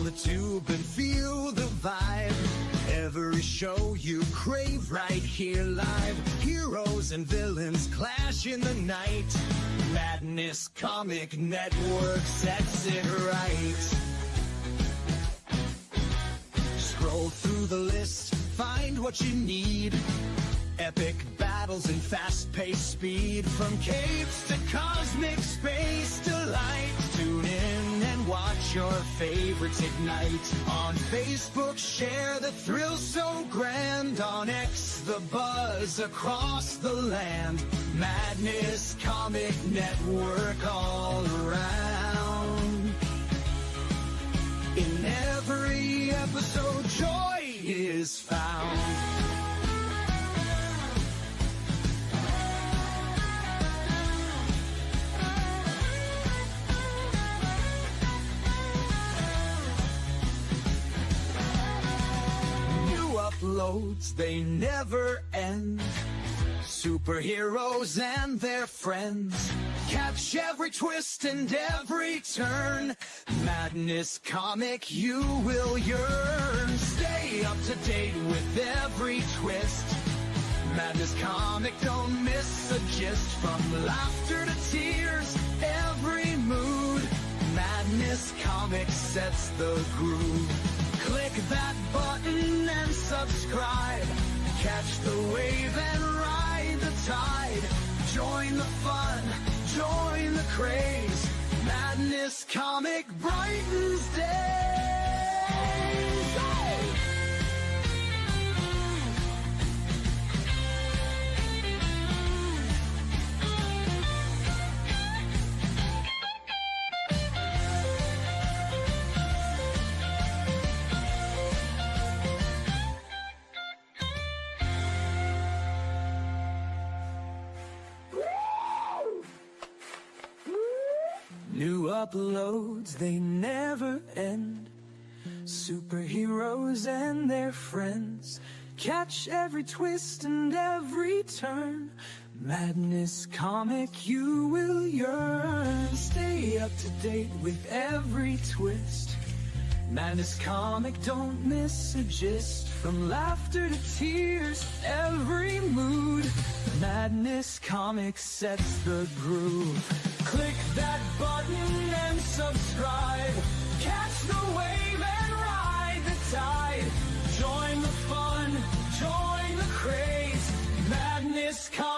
The tube and feel the vibe. Every show you crave right here live. Heroes and villains clash in the night. Madness Comic Network sets it right. Scroll through the list, find what you need. Epic battles and fast-paced speed. From capes to cosmic space delight. Tune in and watch your favorites ignite. On Facebook, share the thrill so grand. On X, the buzz across the land. Madness Comic Network all around. In every episode, joy is found. Uploads, they never end. Superheroes and their friends. Catch every twist and every turn. Madness Comic, you will yearn. Stay up to date with every twist. Madness Comic, don't miss a gist. From laughter to tears, every mood. Madness Comic sets the groove. Click that button and subscribe. Catch the wave and ride the tide. Join the fun, join the craze. Madness Comic brightens days. Hey! New uploads, they never end. Superheroes and their friends. Catch every twist and every turn. Madness Comic, you will yearn. Stay up to date with every twist. Madness Comic, don't miss a gist. From laughter to tears, every mood. Madness Comic sets the groove. Click that button and subscribe. Catch the wave and ride the tide. Join the fun, join the craze. Madness Comic.